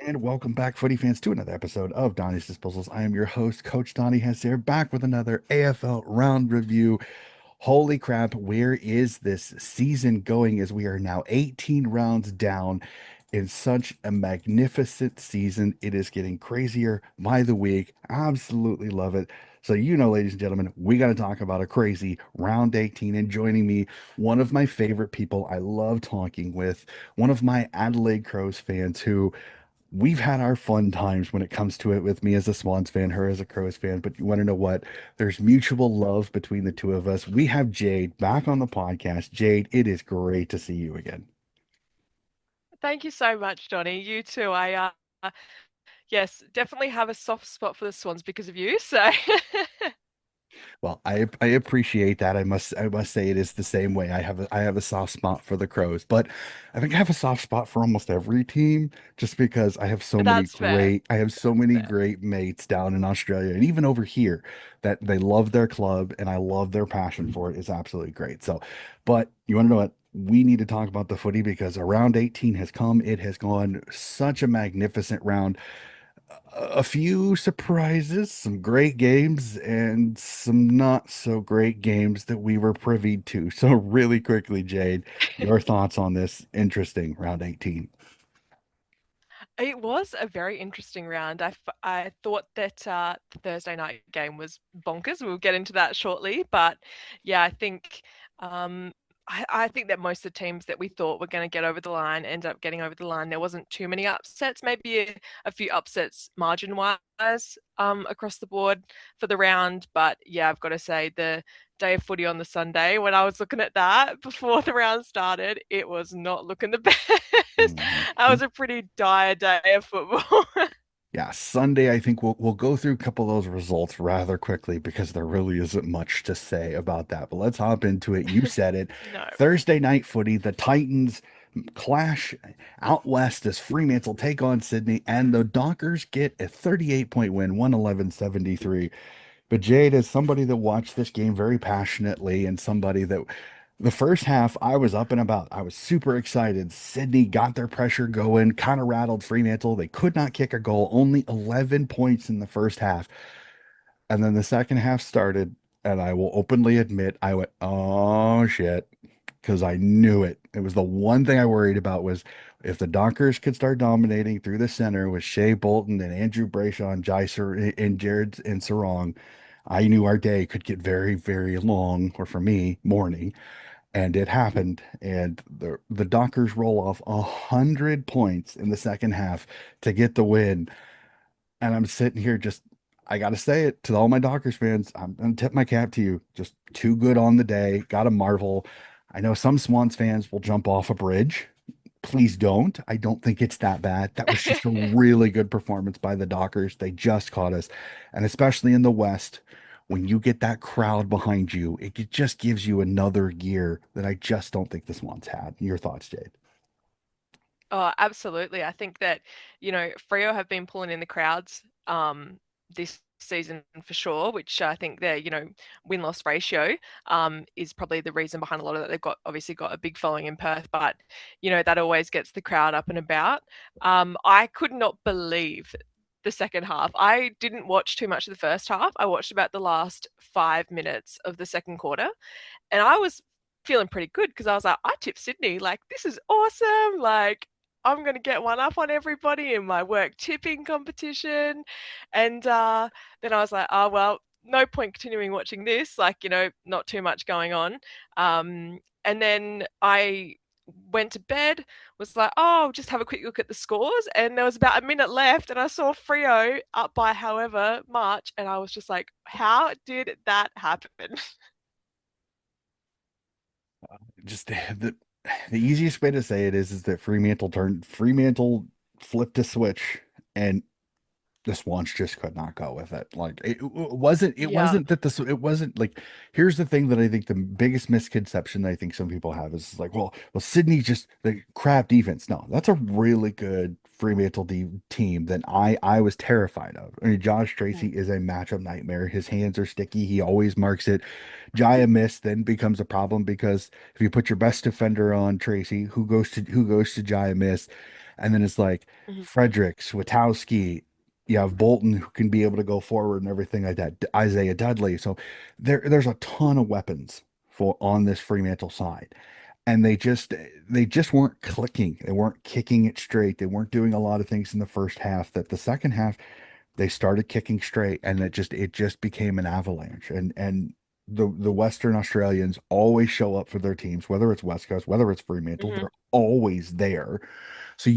And welcome back, footy fans, to another episode of Donnie's Disposals. I am your host, Coach Donnie Hess here, back with another AFL round review. Holy crap, where is this season going as we are now 18 rounds down in such a magnificent season? It is getting crazier by the week. Absolutely love it. So, ladies and gentlemen, we got to talk about a crazy round 18. And joining me, one of my favorite people I love talking with, one of my Adelaide Crows fans who we've had our fun times when it comes to it with me as a Swans fan, her as a Crows fan. But you want to know what? There's mutual love between the two of us. We have Jade back on the podcast. Jade, it is great to see you again. Thank you so much, Johnny. You too. Yes, definitely have a soft spot for the Swans because of you. So, Well, I appreciate that. I must say it is the same way. I have a soft spot for the Crows, but I think I have a soft spot for almost every team just because that's fair. I have so That's many fair. great mates down in Australia and even over here that they love their club and I love their passion for it. It's absolutely great. So, but you want to know what? We need to talk about the footy because around 18 has come. It has gone such a magnificent round, a few surprises, some great games, and some not so great games that we were privy to. So, really quickly, Jade, your thoughts on this interesting round 18? It was a very interesting round. I thought that the Thursday night game was bonkers. We'll get into that shortly, but yeah, um, I think that most of the teams that we thought were going to get over the line ended up getting over the line. There wasn't too many upsets, maybe a few upsets margin wise across the board for the round. But yeah, I've got to say the day of footy on the Sunday, when I was looking at that before the round started, it was not looking the best. That Mhm. was a pretty dire day of football. Yeah, Sunday, I think we'll go through a couple of those results rather quickly because there really isn't much to say about that. But let's hop into it. You said it. No. Thursday night footy, the Titans clash out west as Fremantle take on Sydney, and the Dockers get a 38-point win, 111-73. But Jade, as somebody that watched this game very passionately and somebody that the first half I was up and about, I was super excited. Sydney got their pressure going, kind of rattled Fremantle. They could not kick a goal, only 11 points in the first half. And then the second half started, and I will openly admit I went, oh shit, because I knew it. It was the one thing I worried about was if the Dockers could start dominating through the center with Shea Bolton and Andrew Brayshaw and and Jared and Sarong, I knew our day could get very, very long, or for me, morning. And it happened. And the Dockers roll off 100 points in the second half to get the win. And I'm sitting here just, I got to say it to all my Dockers fans. I'm going to tip my cap to you. Just too good on the day. Got to marvel. I know some Swans fans will jump off a bridge. Please don't. I don't think it's that bad. That was just a really good performance by the Dockers. They just caught us. And especially in the West, when you get that crowd behind you, just gives you another gear that I just don't think the Swans had. Your thoughts, Jade? Oh, absolutely. I think that, Freo have been pulling in the crowds this season for sure, which I think their, win-loss ratio is probably the reason behind a lot of that. They've obviously got a big following in Perth, but that always gets the crowd up and about. I could not believe the second half. I didn't watch too much of the first half. I watched about the last 5 minutes of the second quarter, and I was feeling pretty good because I was like, I tipped Sydney. Like, this is awesome. Like, I'm going to get one up on everybody in my work tipping competition. And then I was like, oh, well, no point continuing watching this. Like, not too much going on. And then I went to bed, was like, oh, just have a quick look at the scores. And there was about a minute left, and I saw Frio up by however much. And I was just like, how did that happen? Just the easiest way to say it is that Fremantle flipped a switch and the Swans just could not go with it. Like it Yeah. wasn't that this it wasn't like here's the thing that I think the biggest misconception that I think some people have is like, well, Sydney just the crap defense. No, that's a really good team that I was terrified of. I mean, Josh Tracy Mm. is a matchup nightmare. His hands are sticky. He always marks it. Jaya Miss then becomes a problem because if you put your best defender on Tracy, who goes to Jaya Miss? And then it's like Mhm. Frederick, Switowski. You have Bolton who can be able to go forward and everything like that. Isaiah Dudley. So there's a ton of weapons for on this Fremantle side. And they just weren't clicking. They weren't kicking it straight. They weren't doing a lot of things in the first half that the second half they started kicking straight, and it just became an avalanche. And the Western Australians always show up for their teams, whether it's West Coast, whether it's Fremantle, Mhm. they're always there. So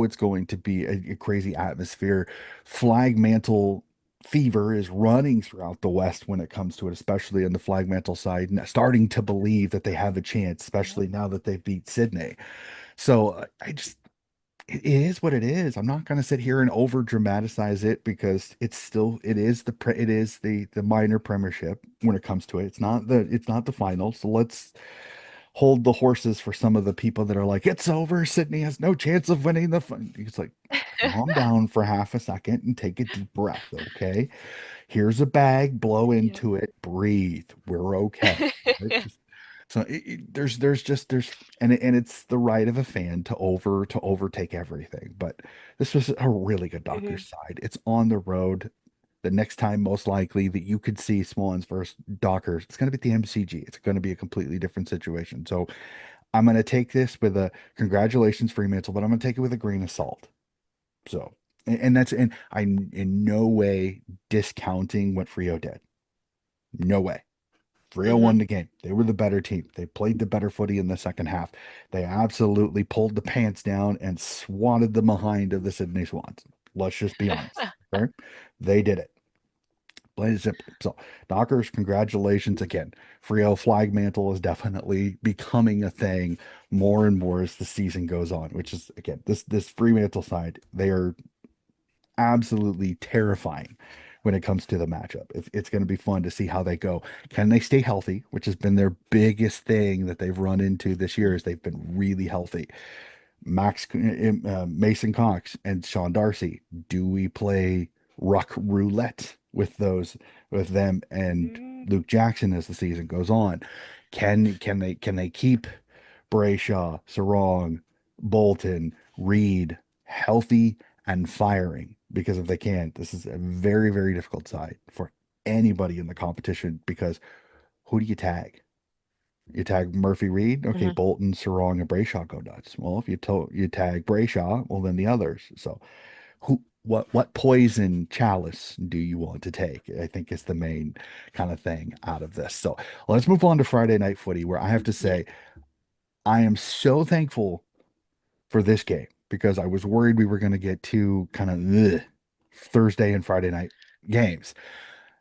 it's going to be a crazy atmosphere. Flag mantle fever is running throughout the West when it comes to it, especially on the flag mantle side, and starting to believe that they have a chance, especially now that they've beat Sydney. So I just it is what it is. I'm not going to sit here and over dramatize it because it is the minor premiership when it comes to it. It's not the final. So let's hold the horses for some of the people that are like it's over. Sydney has no chance of winning the fun. It's like calm down for half a second and take a deep breath, okay? Here's a bag, blow Yeah. into it, breathe. We're okay. Right? So there's and it's the right of a fan to overtake everything. But this was a really good Dockers Mhm. side. It's on the road. The next time, most likely, that you could see Swans versus Dockers, it's going to be at the MCG. It's going to be a completely different situation. So I'm going to take this with a congratulations, Fremantle, but I'm going to take it with a grain of salt. So, and I'm in no way discounting what Frio did. No way. Frio Mhm. won the game. They were the better team. They played the better footy in the second half. They absolutely pulled the pants down and swatted the behind of the Sydney Swans. Let's just be honest. Okay? They did it. Plain and simple. So, Dockers, congratulations again. Frio flag mantle is definitely becoming a thing more and more as the season goes on, which is again this Fremantle side. They are absolutely terrifying when it comes to the matchup. It's going to be fun to see how they go. Can they stay healthy, which has been their biggest thing that they've run into this year is they've been really healthy. Mason Cox and Sean Darcy. Do we play ruck roulette with them and Mm. Luke Jackson as the season goes on? Can they keep Brayshaw, Sarong, Bolton, Reed healthy and firing? Because if they can't, this is a very, very difficult side for anybody in the competition because who do you tag? You tag Murphy Reed, okay, Mhm. Bolton, Sarong, and Brayshaw go nuts. Well, if you tag Brayshaw, well then the others. So what poison chalice do you want to take? I think is the main kind of thing out of this. So let's move on to Friday night footy, where I have to Yeah. say I am so thankful for this game because I was worried we were going to get two kind of Thursday and Friday night games.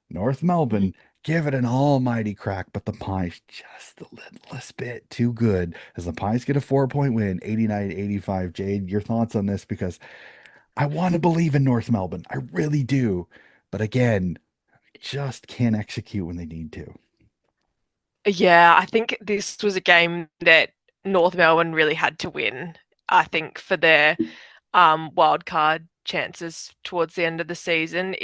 North Mhm. Melbourne, give it an almighty crack, but the Pies just a littlest bit too good as the Pies get a 4-point win, 89-85. Jade, your thoughts on this? Because I want to believe in North Melbourne. I really do. But again, just can't execute when they need to. Yeah, I think this was a game that North Melbourne really had to win. I think for their wild card chances towards the end of the season.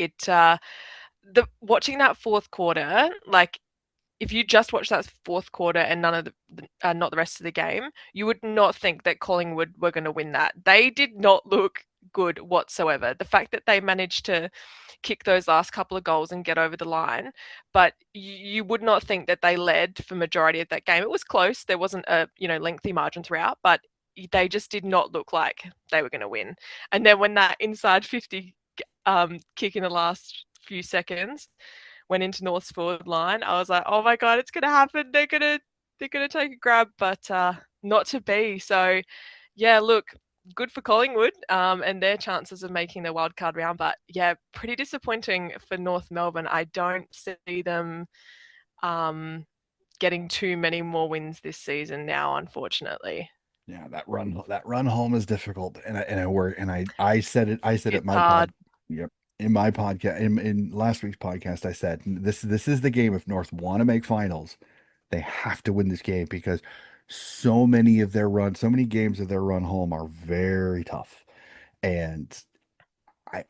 The watching that fourth quarter, like if you just watch that fourth quarter and none of not the rest of the game, you would not think that Collingwood were going to win that. They did not look good whatsoever. The fact that they managed to kick those last couple of goals and get over the line, but you would not think that they led for majority of that game. It was close. There wasn't a lengthy margin throughout, but they just did not look like they were going to win. And then when that inside 50 kick in the last few seconds went into North's forward line, I was like, oh my god, it's gonna happen. They're gonna take a grab, but not to be. So yeah, look, good for Collingwood and their chances of making the wildcard round. But yeah, pretty disappointing for North Melbourne. I don't see them um, getting too many more wins this season now, unfortunately. Yeah, that run home is difficult, and I work, and I said it It's my hard. yep, in my podcast in last week's podcast I said this is the game if North want to make finals, they have to win this game because so many games of their run home are very tough, and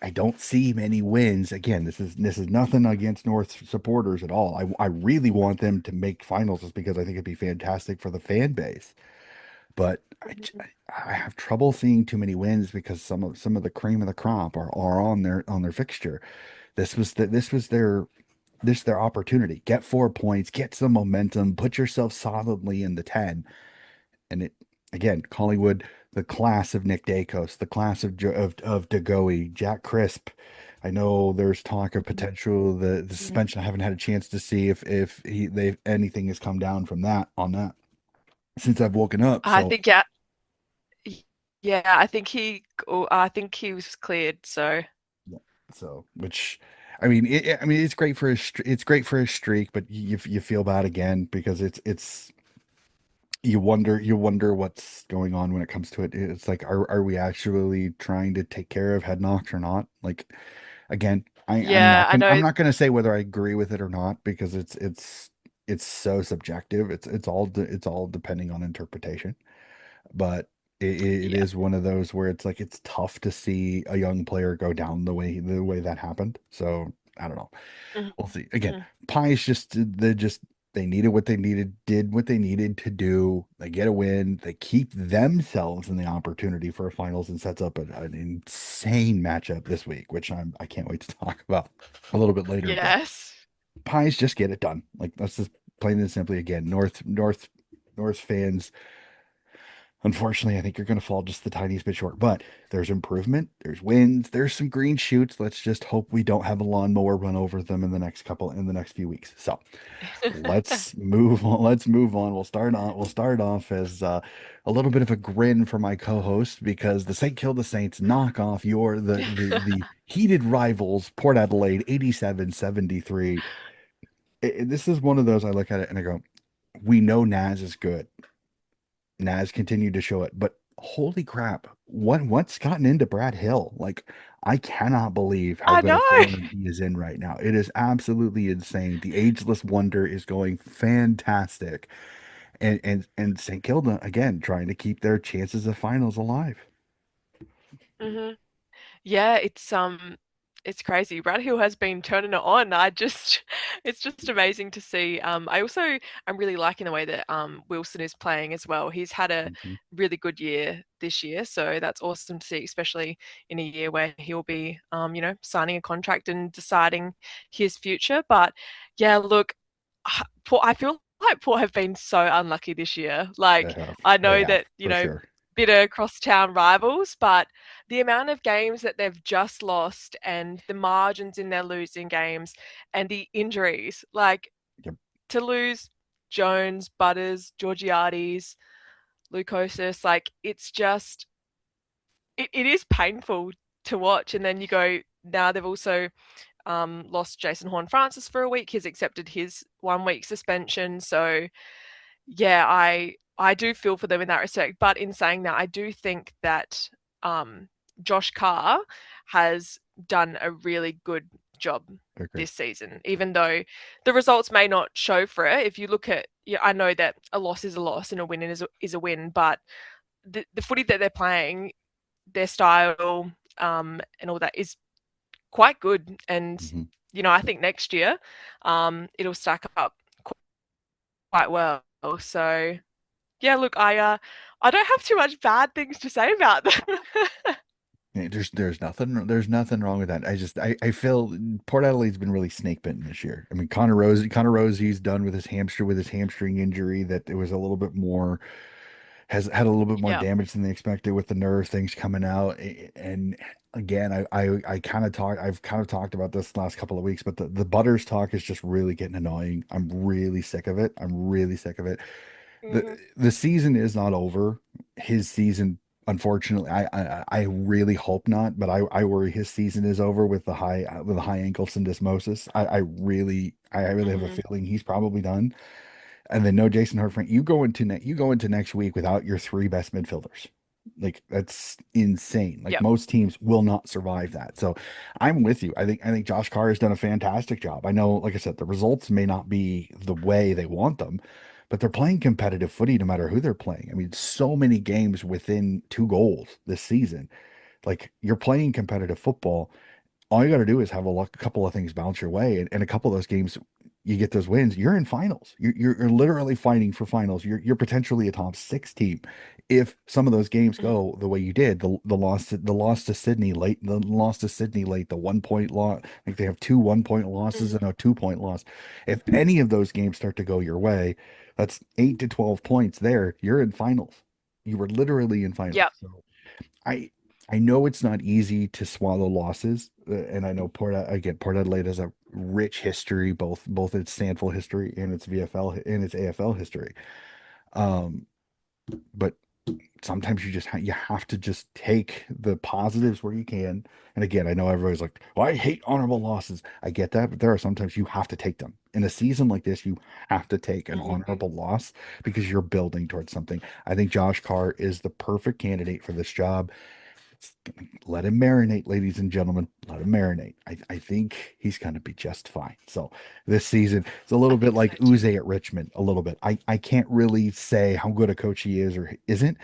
I don't see many wins. Again, this is nothing against North supporters at all. I really want them to make finals just because I think it'd be fantastic for the fan base. but Mhm. I have trouble seeing too many wins because some of the cream of the crop are on their fixture. This was their opportunity. Get 4 points, get some momentum, put yourself solidly in the 10. And it again, Collingwood, the class of Nick Dacos, the class of DeGoey, Jack Crisp. I know there's talk of potential the Mhm. suspension. I haven't had a chance to see if they anything has come down from that on that since I've woken up. I So think yeah, yeah, I think he was cleared. So yeah, so which I mean it's great for it's great for his streak, but you feel bad again because it's you wonder what's going on when it comes to it. It's like, are we actually trying to take care of head knocks or not? Like, again, yeah, I I'm know. not gonna say whether I agree with it or not because it's so subjective. It's all depending on interpretation. But it Yeah. is one of those where it's like it's tough to see a young player go down the way that happened. So I don't know. Mhm. We'll see. Again, Mhm. Pies they needed what they needed, did what they needed to do. They get a win. They keep themselves in the opportunity for a finals and sets up an insane matchup this week, which I can't wait to talk about a little bit later. But Yes. Pies just get it done. Like let's just plain and simply again, North fans. Unfortunately, I think you're going to fall just the tiniest bit short, but there's improvement, there's wins, there's some green shoots. Let's just hope we don't have a lawnmower run over them in the next few weeks. So let's move on. Let's move on. We'll start off as a little bit of a grin for my co-host because the St. Kilda Saints knock off the heated rivals Port Adelaide 87-73. This is one of those I look at it and I go, we know Naz is good. Naz continued to show it, but holy crap, what's gotten into Brad Hill? Like, I cannot believe how I good a know. form he is in right now. It is absolutely insane. The ageless wonder is going fantastic, and St. Kilda again trying to keep their chances of finals alive. Hmm. Yeah, it's crazy. Brad Hill has been turning it on. I just it's just amazing to see. I'm really liking the way that Wilson is playing as well. He's had a Mhm. really good year this year, so that's awesome to see, especially in a year where he'll be signing a contract and deciding his future. But yeah, look, Port, I feel like Port have been so unlucky this year. They Like have, I they know have that, for sure. bitter crosstown rivals, but the amount of games that they've just lost and the margins in their losing games and the injuries, like Yep. to lose Jones, Butters, Georgiades, Lucosis, like it is painful to watch. And then you go, now they've also lost Jason Horn Francis for a week. He's accepted his 1 week suspension. So yeah, I do feel for them in that respect. But in saying that, I do think that um, Josh Carr has done a really good job I agree. this season, even though the results may not show for it. If you look at, yeah, I know that a loss is a loss and a win is a win, but the footy that they're playing, their style, and all that is quite good. And Hmm. I think next year, it'll stack up quite well. So yeah, look, I don't have too much bad things to say about them. Yeah, there's nothing wrong with that. I feel Port Adelaide's been really snake bitten this year. I mean Connor Rosie's done with his hamstring injury that it was a little bit more has had a little bit more Yeah. damage than they expected with the nerve things coming out. And again, I've kind of talked about this the last couple of weeks, but the Butters talk is just really getting annoying. I'm really sick of it. I'm really sick of it. the Hmm. The season is not over. His season, unfortunately, I really hope not, but I worry his season is over with the high ankle syndesmosis. I really have a Hmm. feeling he's probably done. And then no Jason Hartfrank. You go into next week without your three best midfielders. Like that's insane. Like Yep. most teams will not survive that. So I'm with you. I think Josh Carr has done a fantastic job. I know, like I said, the results may not be the way they want them, but they're playing competitive footy no matter who they're playing. I mean, so many games within 2 goals this season. Like you're playing competitive football, all you got to do is have a couple of things bounce your way, and a couple of those games, you get those wins. You're in finals. You're literally fighting for finals. You're potentially a top 6 team if some of those games Mhm. go the way you did, the loss to Sydney late, the 1 point loss, like they have two 1 point losses Mhm. and a 2 point loss. If any of those games start to go your way, that's 8 to 12 points there. You're in finals. You were literally in finals. Yep. So I I know it's not easy to swallow losses, and I know Port Adelaide has a rich history, both its Sandful history and its VFL and its AFL history. Um, but sometimes you have to just take the positives where you can. And again, I know everybody's like, "Well, I hate honorable losses." I get that, but there are sometimes you have to take them. In a season like this, you have to take an Mhm. honorable loss because you're building towards something. I think Josh Carr is the perfect candidate for this job. Let him marinate, ladies and gentlemen. Let him marinate. I think he's going to be just fine. So this season, it's a I little bit think so like too. Uze at Richmond, a little bit. I can't really say how good a coach he is or isn't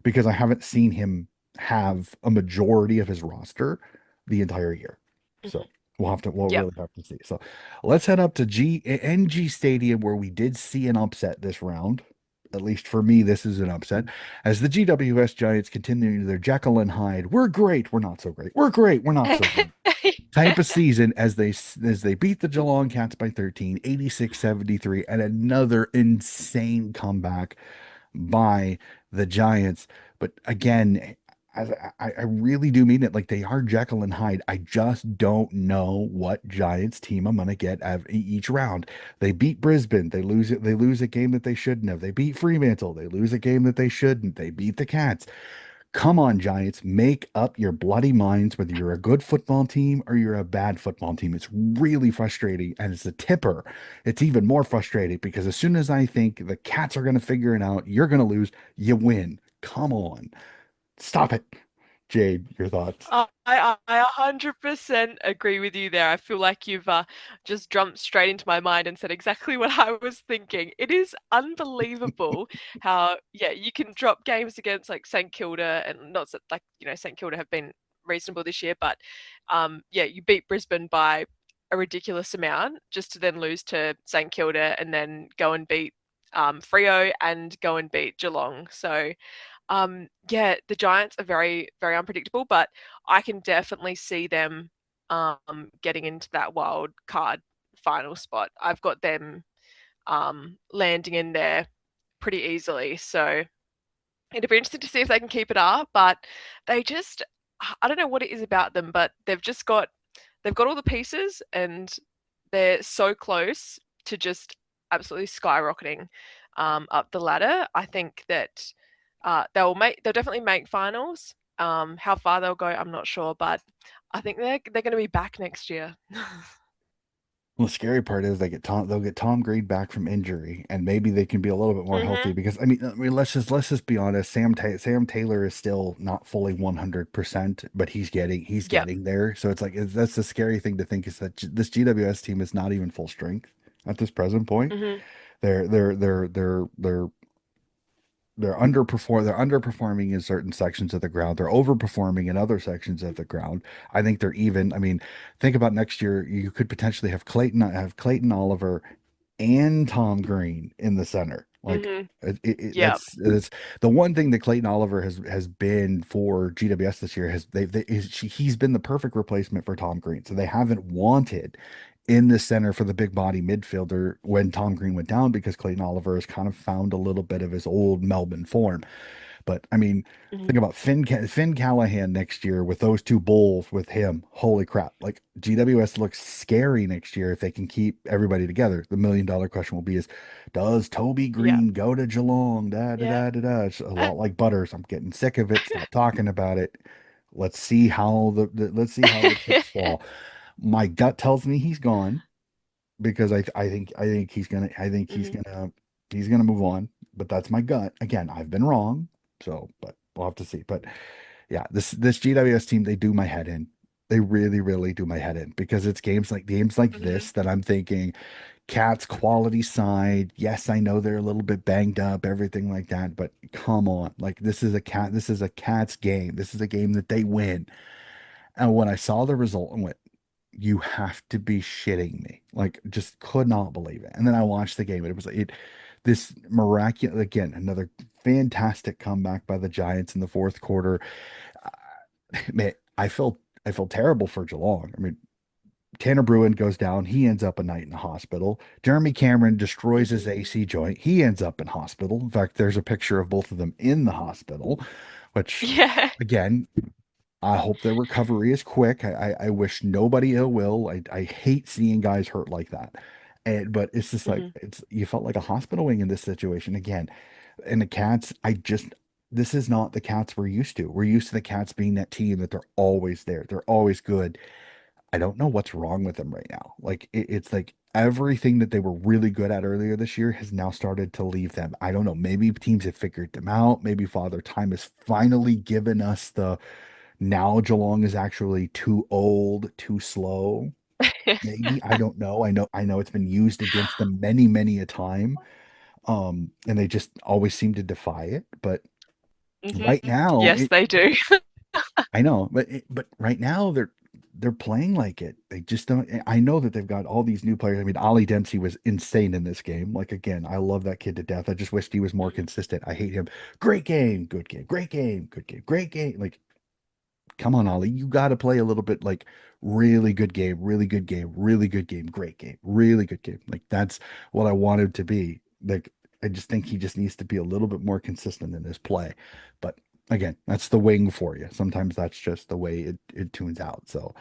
because I haven't seen him have a majority of his roster the entire year. So Mhm. we'll Yep. really have to see. So let's head up to NG Stadium where we did see an upset this round. At least for me, this is an upset. As the GWS Giants continue their Jekyll and Hyde, we're great, we're not so great. We're great, we're not so great type of season as they beat the Geelong Cats by 13, 86-73, and another insane comeback by the Giants. But again, I really do mean it. Like they are Jekyll and Hyde. I just don't know what Giants team I'm gonna get each round. They beat Brisbane. They lose it. They lose a game that they shouldn't have. They beat Fremantle. They lose a game that they shouldn't. They beat the Cats. Come on, Giants, make up your bloody minds whether you're a good football team or you're a bad football team. It's really frustrating. And it's a tipper. It's even more frustrating because as soon as I think the Cats are going to figure it out, you're going to lose, you win. Come on. Stop it. Jade, your thoughts. I 100% agree with you there. I feel like you've just jumped straight into my mind and said exactly what I was thinking. It is unbelievable how, yeah, you can drop games against like St Kilda and not so- like, St Kilda have been reasonable this year, but yeah, you beat Brisbane by a ridiculous amount just to then lose to St Kilda and then go and beat Freo and go and beat Geelong. So, yeah, the Giants are very, very unpredictable, but I can definitely see them getting into that wild card final spot. I've got them landing in there pretty easily. So it'll be interesting to see if they can keep it up, but they just I don't know what it is about them, but they've got all the pieces and they're so close to just absolutely skyrocketing up the ladder. I think that they'll definitely make finals. How far they'll go, I'm not sure, but I think they're going to be back next year. Well, the scary part is they'll get Tom Green back from injury, and maybe they can be a little bit more healthy. Hmm. Because I mean, let's just be honest. Sam Taylor is still not fully 100%, but he's Yep. getting there. So it's like that's the scary thing to think is that this GWS team is not even full strength at this present point. Hmm. They're underperforming in certain sections of the ground. They're overperforming in other sections of the ground. I think they're even. I mean, think about next year. You could potentially have Clayton Oliver and Tom Green in the center. Like Hmm. Yep. that's the one thing that Clayton Oliver has been for GWS this year has he's been the perfect replacement for Tom Green. So they haven't wanted in the center for the big body midfielder when Tom Green went down because Clayton Oliver has kind of found a little bit of his old Melbourne form. But I mean, think Hmm. about Finn Callahan next year with those two bulls with him. Holy crap. Like GWS looks scary next year if they can keep everybody together. The $1 million question will be is does Toby Yeah. Green go to Geelong? Da da Yeah. da da da. It's a lot like Butters. I'm getting sick of it. Stop talking about it. Let's see how let's see how the chips fall. My gut tells me he's gone because I think Hmm. he's gonna move on. But that's my gut. Again, I've been wrong. So, but we'll have to see. But yeah, this GWS team, they do my head in. They really, really do my head in because it's games like Hmm. this that I'm thinking Cats quality side. Yes, I know they're a little bit banged up, everything like that, but come on. Like this is a Cats game. This is a game that they win. And when I saw the result and went, you have to be shitting me. Like just could not believe it. And then I watched the game and it was like this miraculous again, another fantastic comeback by the Giants in the fourth quarter. Man, I felt terrible for Geelong. I mean, Tanner Bruin goes down. He ends up a night in the hospital. Jeremy Cameron destroys his Mhm. AC joint. He ends up in hospital. In fact, there's a picture of both of them in the hospital, which, Yeah. again, I hope their recovery is quick. I wish nobody ill will. I hate seeing guys hurt like that. But it's just like Mhm. you felt like a hospital wing in this situation again. And the Cats, this is not the Cats we're used to. We're used to the Cats being that team that they're always there. They're always good. I don't know what's wrong with them right now. Like it's like everything that they were really good at earlier this year has now started to leave them. I don't know. Maybe teams have figured them out. Maybe Father Time has finally given us the now Geelong is actually too old, too slow. Maybe I don't know. I know it's been used against them many, many a time. And they just always seem to defy it. But Mhm. right now, Yes, they do. I know, but right now they're playing like it. They just don't. I know that they've got all these new players. I mean, Ollie Dempsey was insane in this game. Like again, I love that kid to death. I just wished he was more consistent. I hate him. Great game, good game, great game, good game, great game. Like, come on, Ollie, you got to play a little bit like really good game, really good game, really good game, great game, really good game. Like that's what I wanted to be. Like I just think he just needs to be a little bit more consistent in his play. But again, that's the wing for you. Sometimes that's just the way it tunes out. So,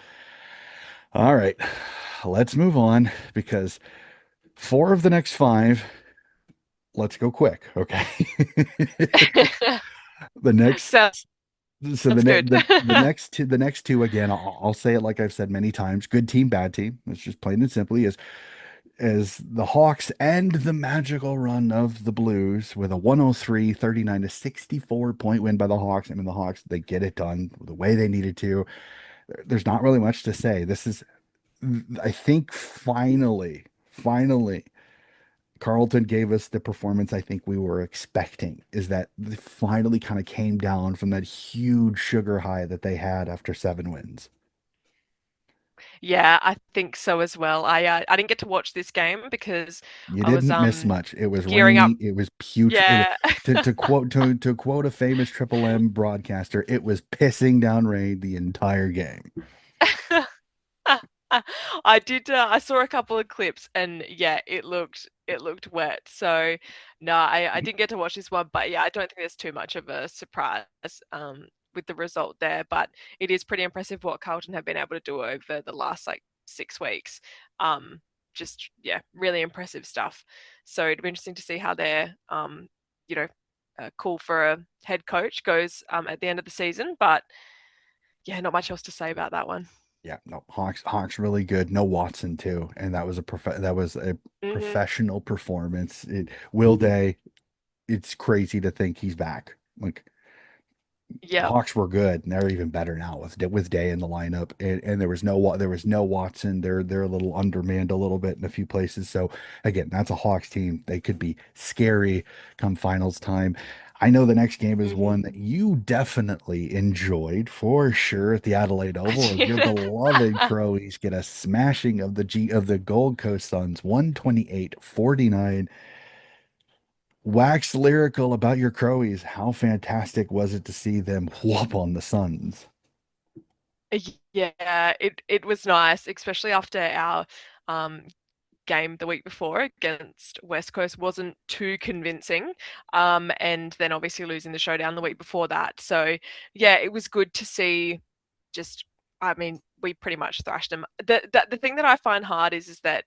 all right, let's move on because four of the next five, let's go quick. Okay. the next Sounds So good. the next two again, I'll say it like I've said many times. Good team, bad team. It's just plain and simply as the Hawks end the magical run of the Blues with a 103-39 to 64 point win by the Hawks. I mean, the Hawks, they get it done the way they needed to. There's not really much to say. This is, I think, finally, Carlton gave us the performance I think we were expecting. Is that they finally kind of came down from that huge sugar high that they had after 7 wins. Yeah, I think so as well. I didn't get to watch this game because You I was didn't miss much. It was gearing up. rainy. It was putrid. It was, Yeah. to quote a famous Triple M broadcaster, it was pissing down rain the entire game. I did. I saw a couple of clips, and yeah, it looked wet. So no, I didn't get to watch this one, but yeah, I don't think there's too much of a surprise with the result there. But it is pretty impressive what Carlton have been able to do over the last like 6 weeks. Um, just yeah, really impressive stuff. So it'd be interesting to see how their you know, call for a head coach goes at the end of the season. But yeah, not much else to say about that one. Yeah, no, Hawks really good. No Watson too, and that was a Hmm. professional performance. Will Day, it's crazy to think he's back. Like the Yep. Hawks were good, and they're even better now with Day in the lineup. And there was no Watson. They're a little undermanned a little bit in a few places. So again, that's a Hawks team. They could be scary come finals time. I know the next game is Hmm. one that you definitely enjoyed for sure at the Adelaide Oval as your beloved Crowies get a smashing of the Gold Coast Suns 128-49. Wax lyrical about your Crowies. How fantastic was it to see them whoop on the Suns? Yeah, it was nice, especially after our um, game the week before against West Coast wasn't too convincing, and then obviously losing the showdown the week before that. So yeah, it was good to see. Just, I mean, we pretty much thrashed them. The thing that I find hard is that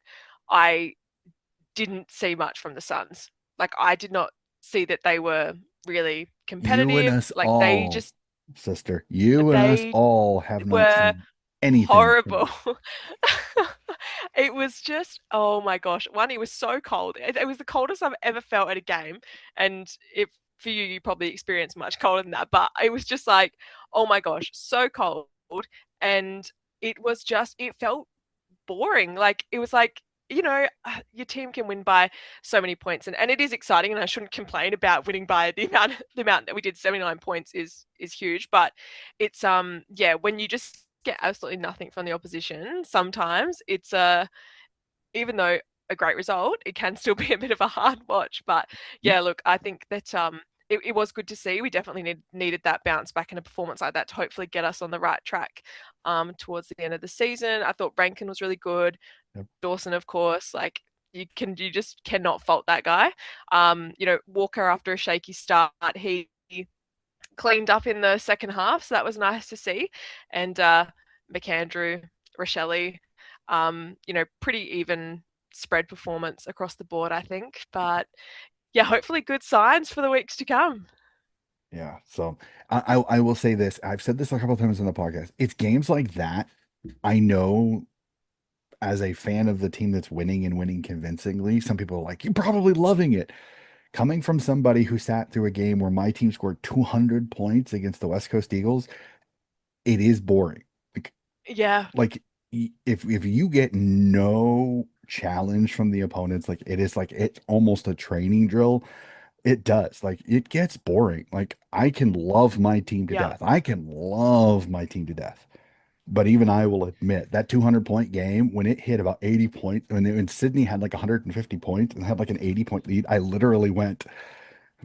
I didn't see much from the Suns. Like I did not see that they were really You and competitive. us Like all, sister. You and us they all have not were seen anything from horrible. them. It was just, oh my gosh. One, it was so cold. It was the coldest I've ever felt at a game. And if for you, you probably experienced much colder than that. But it was just like, oh my gosh, so cold. And it was just, it felt boring. Like it was like, your team can win by so many points, and it is exciting, and I shouldn't complain about winning by the amount that we did. 79 points is huge, but it's yeah, when you just get absolutely nothing from the opposition, sometimes it's even though a great result, it can still be a bit of a hard watch. But Yeah. yeah, look, I think that it was good to see. We definitely needed that bounce back in a performance like that to hopefully get us on the right track towards the end of the season. I thought Rankin was really good. Yep. Dawson, of course, like you just cannot fault that guy. Walker after a shaky start, he cleaned up in the second half, so that was nice to see. And McAndrew, Rochelle, pretty even spread performance across the board, I think. But yeah, hopefully good signs for the weeks to come. Yeah. So I will say this. I've said this a couple of times in the podcast. It's games like that. I know as a fan of the team that's winning and winning convincingly, some people are like, you're probably loving it. Coming from somebody who sat through a game where my team scored 200 points against the West Coast Eagles, it is boring. Like, Yeah, if you get no challenge from the opponents, like it is like it's almost a training drill. It does. Like it gets boring. Like I can love my team to yeah, death. I can love my team to death. But even I will admit that 200-point game, when it hit about 80 points, when Sydney had like 150 points and had like an 80-point lead, I literally went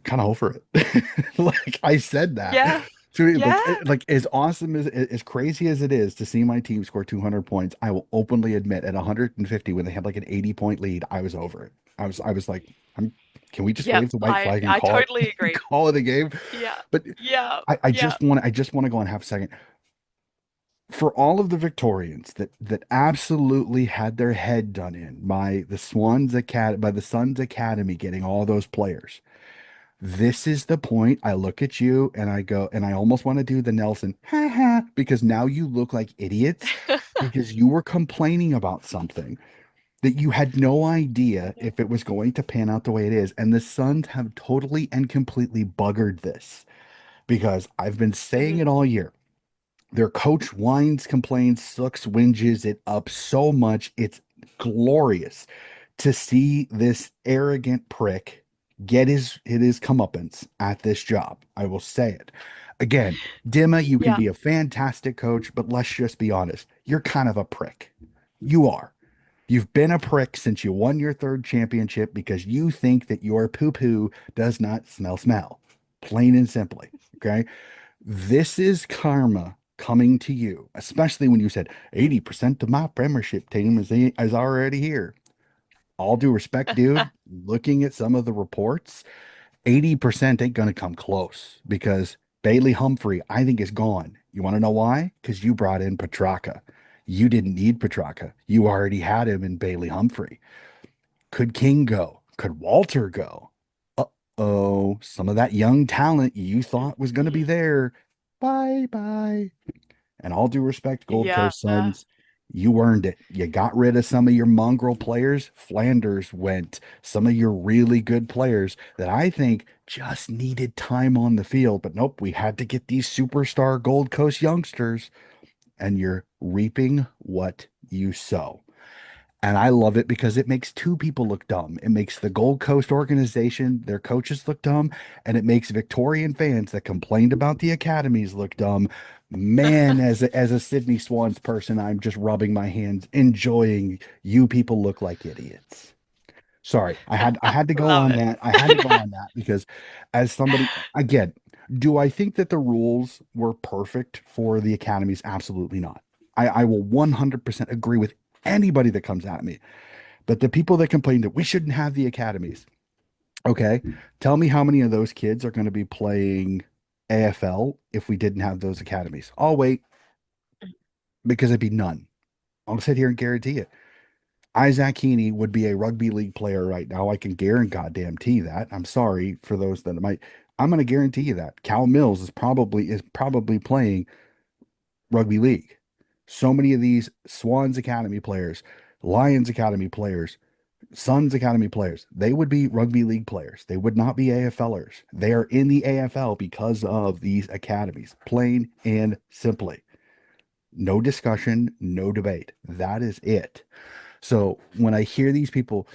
kind of over it. Like I said that. yeah, So yeah, like as awesome as crazy as it is to see my team score 200 points, I will openly admit at 150 when they had like an 80-point lead, I was over it. I was like, I'm can we just yeah. wave the white I flag and I call totally it agree. call it a game? Yeah, But yeah, I yeah. just want to go on half a second for all of the Victorians that absolutely had their head done in by the Suns Academy getting all those players. This is the point. I look at you and I go, and I almost want to do the Nelson, ha ha, because now you look like idiots because you were complaining about something that you had no idea Yeah. if it was going to pan out the way it is. And the Suns have totally and completely buggered this because I've been saying Mhm. it all year. Their coach whines, complains, sucks, whinges it up so much. It's glorious to see this arrogant prick get his comeuppance at this job. I will say it. Again, Dimma, you can Yeah. be a fantastic coach, but let's just be honest. You're kind of a prick. You are. You've been a prick since you won your third championship because you think that your poo poo does not smell. Plain and simply. Okay. This is karma coming to you, especially when you said 80% of my premiership team is already here. All due respect, dude, looking at some of the reports, 80% ain't going to come close because Bailey Humphrey, I think, is gone. You want to know why? Because you brought in Petraka. You didn't need Petraka. You already had him in Bailey Humphrey. Could King go? Could Walter go? Uh-oh, some of that young talent you thought was going to be Mhm. there. Bye bye. And all due respect, Gold Yeah. Coast Suns, you earned it. You got rid of some of your mongrel players. Flanders went. Some of your really good players that I think just needed time on the field. But nope, we had to get these superstar Gold Coast youngsters, and you're reaping what you sow. And I love it because it makes two people look dumb. It makes the Gold Coast organization, their coaches look dumb, and it makes Victorian fans that complained about the academies look dumb. Man, as a Sydney Swans person, I'm just rubbing my hands, enjoying you people look like idiots. Sorry, I had to go Love on it. that. I had to go on that because as somebody again, do I think that the rules were perfect for the academies? Absolutely not. I will 100% agree with anybody that comes at me. But the people that complain that we shouldn't have the academies, okay, tell me how many of those kids are going to be playing AFL if we didn't have those academies. I'll wait because it'd be none. I'll sit here and guarantee it. Isaac Heaney would be a rugby league player right now. I can guarantee goddamn that. I'm sorry for those that might. I'm going to guarantee you that Cal Mills is probably playing rugby league. So many of these Swans Academy players, Lions Academy players, Suns Academy players, they would be rugby league players. They would not be AFLers. They are in the AFL because of these academies, plain and simply. No discussion, no debate. That is it. So when I hear these people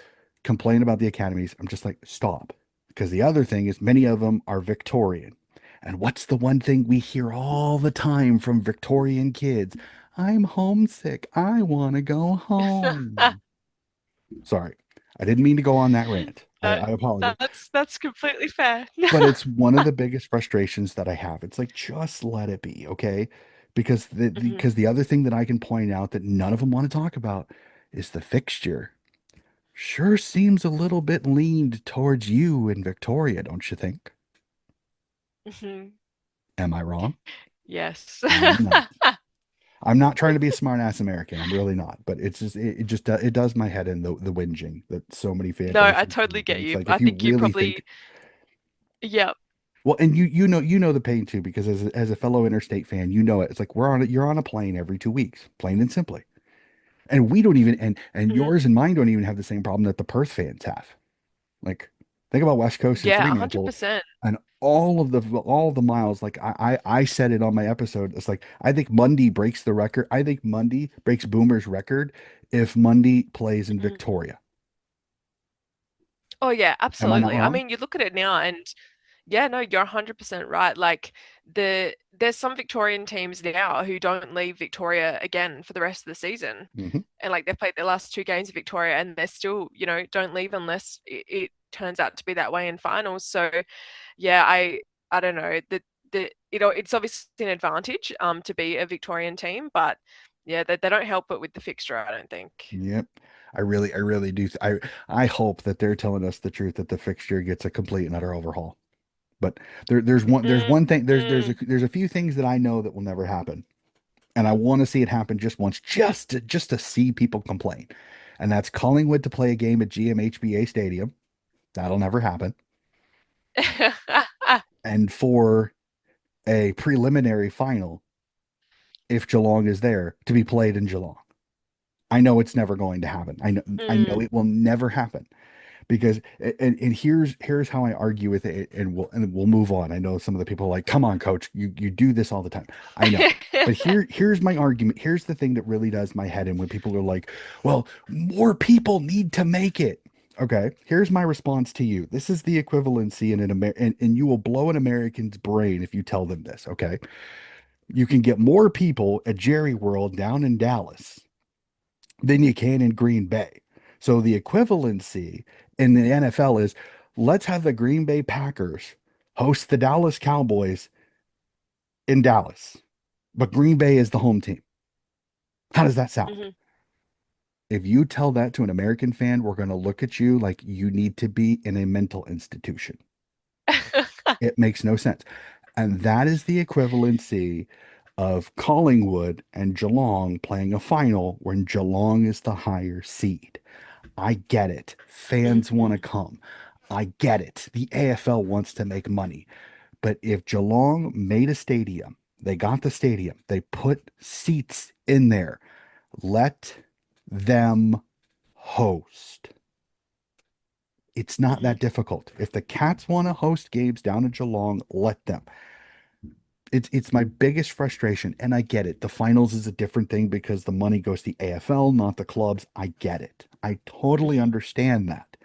complain about the academies, I'm just like, stop. Because the other thing is, many of them are Victorian. And what's the one thing we hear all the time from Victorian kids? I'm homesick. I want to go home. Sorry, I didn't mean to go on that rant. No, I apologize. that's completely fair. But it's one of the biggest frustrations that I have. It's like, just let it be, okay? Mhm. Because the other thing that I can point out that none of them want to talk about is the fixture. Sure seems a little bit leaned towards you in Victoria, don't you think? Mhm. Am I wrong? Yes. I'm not. I'm not trying to be a smart ass American. I'm really not. But it's just it just it does my head in the whinging that so many fan No, I bases totally do. But get it's you. like I if you think you really think probably, yeah. well, and you know the pain too because as a fellow interstate fan, you know it. It's like you're on a plane every 2 weeks, plain and simply. And we don't even and Mhm. yours and mine don't even have the same problem that the Perth fans have. Like, think about West Coast and Yeah, Fremantle 100%. and all of the miles. Like I said it on my episode. It's like I think Mundy breaks the record. I think Mundy breaks Boomer's record if Mundy plays in Mhm. Victoria. Oh yeah, Am I not absolutely. I wrong? mean, you look at it now and yeah, no, you're 100% right. Like there's some Victorian teams now who don't leave Victoria again for the rest of the season. Hmm. And like they've played their last two games of Victoria and they're still, don't leave unless it turns out to be that way in finals. So yeah, I don't know. It's obviously an advantage to be a Victorian team, but yeah, they don't help it with the fixture, I don't think. Yep. I really do. I hope that they're telling us the truth that the fixture gets a complete and utter overhaul. But there's Mm, one thing mm. there's a few things that I know that will never happen. And I want to see it happen just once, just to see people complain. And that's Collingwood to play a game at GMHBA Stadium. That'll never happen. And for a preliminary final, if Geelong is there, to be played in Geelong. I know it's never going to happen. I know Mm. it will never happen. Because and here's how I argue with it, and we'll move on. I know some of the people are like, come on, coach, you do this all the time. I know. But here's my argument. Here's the thing that really does my head in when people are like, well, more people need to make it. Okay, here's my response to you. This is the equivalency in an and you will blow an American's brain if you tell them this. Okay, you can get more people at Jerry World down in Dallas than you can in Green Bay. So the equivalency in the NFL is let's have the Green Bay Packers host the Dallas Cowboys in Dallas, but Green Bay is the home team. How does that sound? Mhm. If you tell that to an American fan, we're going to look at you like you need to be in a mental institution. It makes no sense. And that is the equivalency of Collingwood and Geelong playing a final when Geelong is the higher seed. I get it. Fans want to Mhm. come. I get it. The AFL wants to make money. But if Geelong made a stadium, they got the stadium, they put seats in there, let them host. It's not Mhm. that difficult. If the Cats want to host games down in Geelong, let them. It's my biggest frustration, and I get it. The finals is a different thing because the money goes to the AFL, not the clubs. I get it. I totally Mhm. understand that.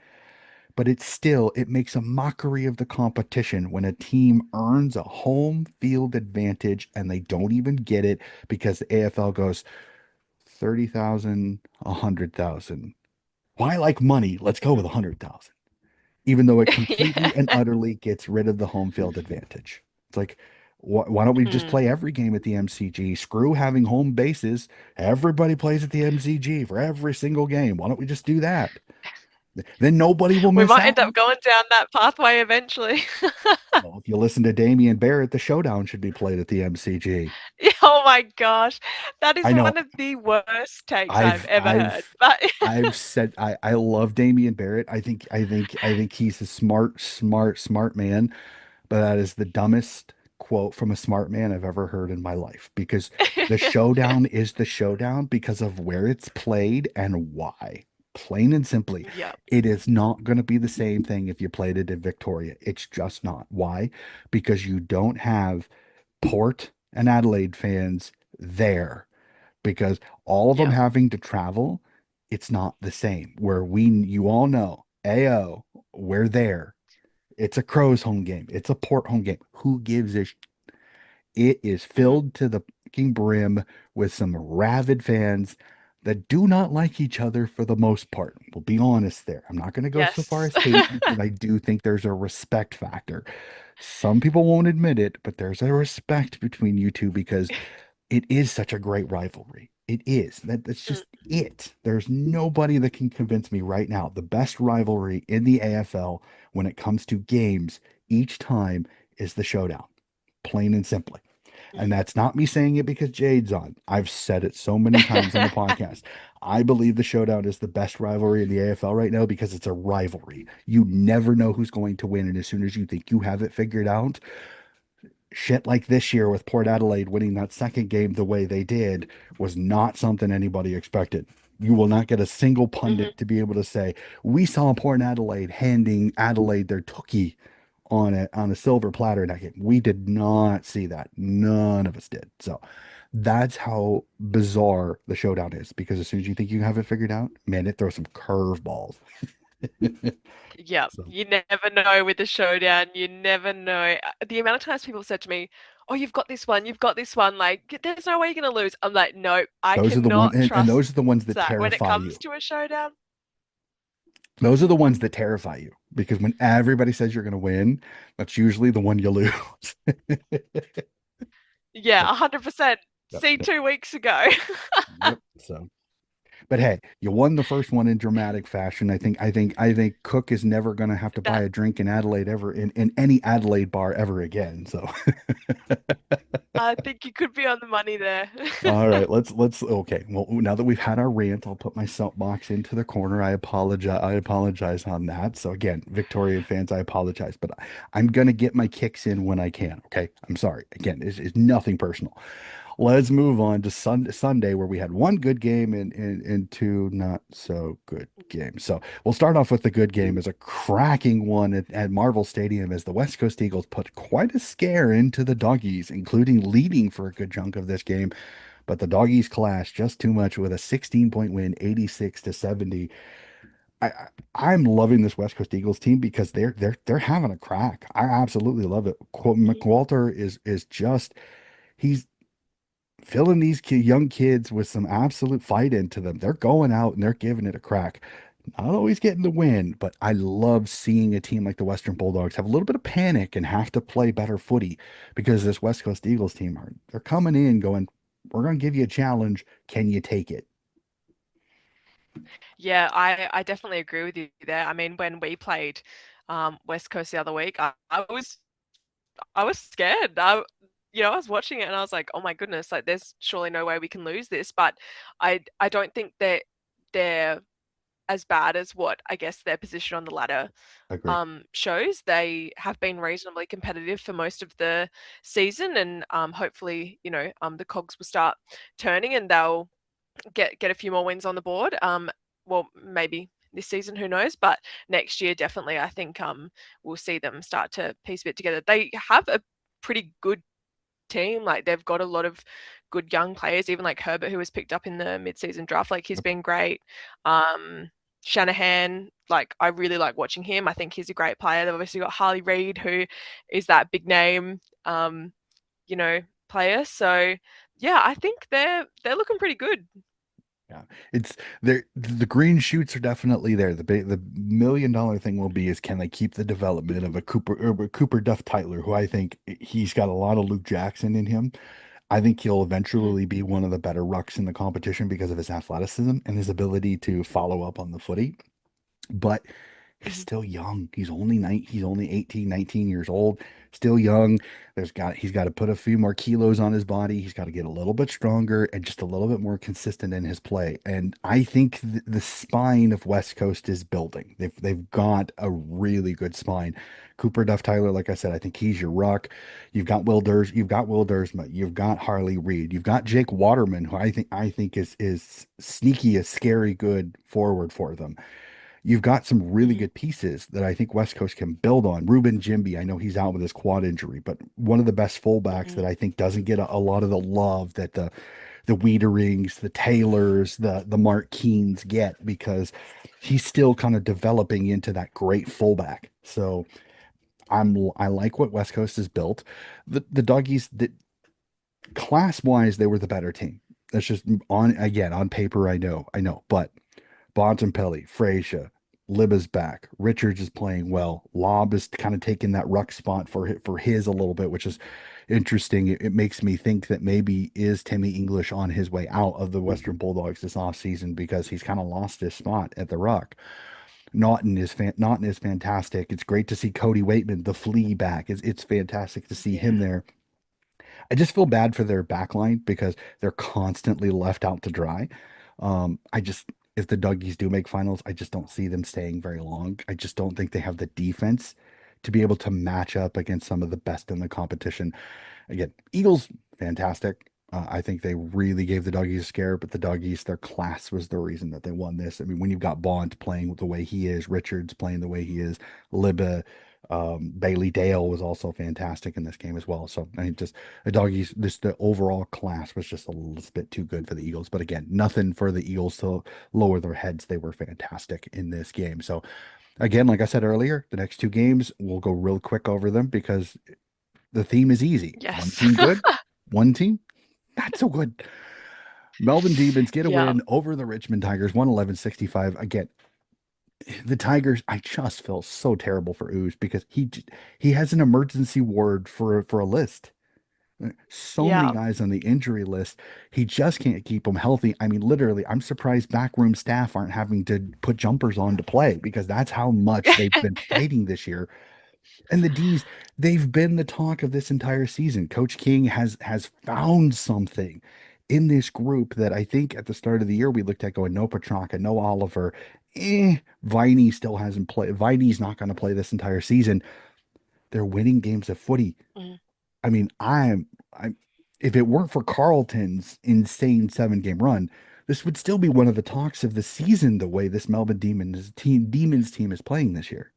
But it's still, it makes a mockery of the competition when a team earns a home field advantage and they don't even get it because the AFL goes 30,000, 100,000. Why like money? Let's go with Mhm. 100,000. Even though it Yeah. completely and utterly gets rid of the home field advantage. It's like, why don't we just Mm. play every game at the MCG? Screw having home bases. Everybody plays at the MCG for every single game. Why don't we just do that? Then nobody will We miss might end out. up going down that pathway eventually. Well, if you listen to Damian Barrett, the showdown should be played at the MCG. Oh my gosh. That is I know one of the worst takes I've I've ever heard. I've But I've said I love Damian Barrett. I think he's a smart man, but that is the dumbest quote from a smart man I've ever heard in my life because the showdown is the showdown because of where it's played and why. Plain and simply, yeah. it is not going to be the same thing if you played it in Victoria. It's just not. Why? Because you don't have Port and Adelaide fans there because all of them Yeah. having to travel, it's not the same. Where you all know, AO, we're there. It's a Crows home game. It's a Port home game. Who gives a It is Mhm. filled to the fucking brim with some rabid fans. that do not like each other for the most part. We'll be honest there. I'm not going to go so far Yes. as hate because I do think there's a respect factor. Some people won't admit it, but there's a respect between you two because it is such a great rivalry. It is. That's Mm, just it. There's nobody that can convince me right now. The best rivalry in the AFL when it comes to games each time is the showdown. Plain and simply. And mm. that's not me saying it because Jade's on. I've said it so many times on the podcast. I believe the showdown is the best rivalry in the AFL right now because it's a rivalry. You never know who's going to win. And as soon as you think you have it figured out, shit like this year with Port Adelaide winning that second game the way they did was not something anybody expected. You will not get a single Mhm. pundit to be able to say, we saw Port Adelaide handing Adelaide their tookie on a silver platter in that game. We did not see that. None of us did. So that's how bizarre the showdown is because as soon as you think you have it figured out, man, it throws some curveballs. Yeah, So you never know with the showdown. You never know. The amount of times people said to me, "Oh, you've got this one. You've got this one. Like, there's no way you're gonna lose." I'm like, "No, I those are the one cannot and trust those are the ones that that when it terrify comes you. to a showdown." Those are the ones that terrify you because when everybody says you're going to win, that's usually the one you lose. Yeah, Yep, 100%. yep, See yep, 2 weeks ago. yep. So, but hey, you won the first one in dramatic fashion. I think Cook is never going to have to buy That a drink in Adelaide ever in any Adelaide bar ever again. So, I think you could be on the money there. all right, let's okay. Well, now that we've had our rant, I'll put my soapbox into the corner. I apologize on that. So again, Victorian fans, I apologize, but I'm gonna get my kicks in when I can. Okay, I'm sorry. Again, it's nothing personal. Let's move on to Sunday, where we had one good game and two not so good games. So we'll start off with the good game as a cracking one at Marvel Stadium as the West Coast Eagles put quite a scare into the Doggies, including leading for a good chunk of this game. But the Doggies clashed just too much with a 16-point win, 86-70. I'm loving this West Coast Eagles team because they're having a crack. I absolutely love it. McWalter is just he's filling these young kids with some absolute fight into them. They're going out and they're giving it a crack. Not always getting the win, but I love seeing a team like the Western Bulldogs have a little bit of panic and have to play better footy because this West Coast Eagles team they're coming in going, we're going to give you a challenge. Can you take it? Yeah, I definitely agree with you there. I mean, when we played West Coast the other week, I was scared. I was watching it and I was like, oh my goodness, like there's surely no way we can lose this. But I don't think that they're as bad as what I guess their position on the ladder Agree. shows. They have been reasonably competitive for most of the season, and hopefully, the cogs will start turning and they'll get a few more wins on the board. Well, maybe this season, who knows? But next year, definitely, I think we'll see them start to piece a bit together. They have a pretty good team. Like they've got a lot of good young players, even like Herbert, who was picked up in the mid-season draft. Like he's Yep. been great. Shanahan, like I really like watching him. I think he's a great player. They've obviously got Harley Reid, who is that big name, you know, player. So yeah, I think they're looking pretty good. Yeah, it's there. The green shoots are definitely there. The $1 million thing will be is can they keep the development of a Cooper Duff Tytler, who I think he's got a lot of Luke Jackson in him. I think he'll Mm, eventually be one of the better rucks in the competition because of his athleticism and his ability to follow up on the footy. But he's mhm. still young. He's only 18, 19 years old, still young. He's got to put a few more kilos on his body. He's got to get a little bit stronger and just a little bit more consistent in his play. And I think the spine of West Coast is building. They've got a really good spine. Cooper Duff Tyler, like I said, I think he's your ruck. You've got Will Dersma, you've got Harley Reid, you've got Jake Waterman, who I think is sneaky, a scary good forward for them. You've got some really Mhm, good pieces that I think West Coast can build on. Ruben Jimby, I know he's out with his quad injury, but one of the best fullbacks that mhm, I think doesn't get a lot of the love that the Wiederings, the Taylors, the Mark Keens get because he's still kind of developing into that great fullback. So I like what West Coast has built. The doggies that class wise they were the better team. That's just on again on paper. I know, but Bontempelli, Frazier, Libba's back. Richards is playing well. Lobb is kind of taking that ruck spot for his a little bit, which is interesting. It makes me think that maybe is Timmy English on his way out of the Western Bulldogs this offseason because he's kind of lost his spot at the ruck. Naughton is fantastic. It's great to see Cody Waitman, the flea back. It's fantastic to see him Yeah. there. I just feel bad for their back line because they're constantly left out to dry. I just, if the Duggies do make finals, I just don't see them staying very long. I just don't think they have the defense to be able to match up against some of the best in the competition. Again, Eagles, fantastic. I think they really gave the Doggies a scare, but the Doggies, their class was the reason that they won this. I mean, when you've got Bond playing the way he is, Richards playing the way he is, Libba, Bailey Dale was also fantastic in this game as well. So I think just the Doggies, just the overall class was just a little bit too good for the Eagles. But again, nothing for the Eagles to lower their heads. They were fantastic in this game. So again, like I said earlier, the next two games, we'll go real quick over them because the theme is easy. One Yes. team good, one team not so good. Melbourne Demons get a Yeah. win over the Richmond Tigers, 111-65. Again, the Tigers, I just feel so terrible for Ooze because he has an emergency ward for a list. So many Yeah. guys on the injury list. He just can't keep them healthy. I mean, literally, I'm surprised backroom staff aren't having to put jumpers on to play because that's how much they've been fighting this year. And the D's, they've been the talk of this entire season. Coach King has found something in this group that I think at the start of the year we looked at going, no Petrarca, no Oliver. Viney still hasn't played. Viney's not going to play this entire season. They're winning games of footy. Mm. I mean, I'm if it weren't for Carlton's insane 7 game run, this would still be one of the talks of the season, the way this Melbourne Demons team is playing this year.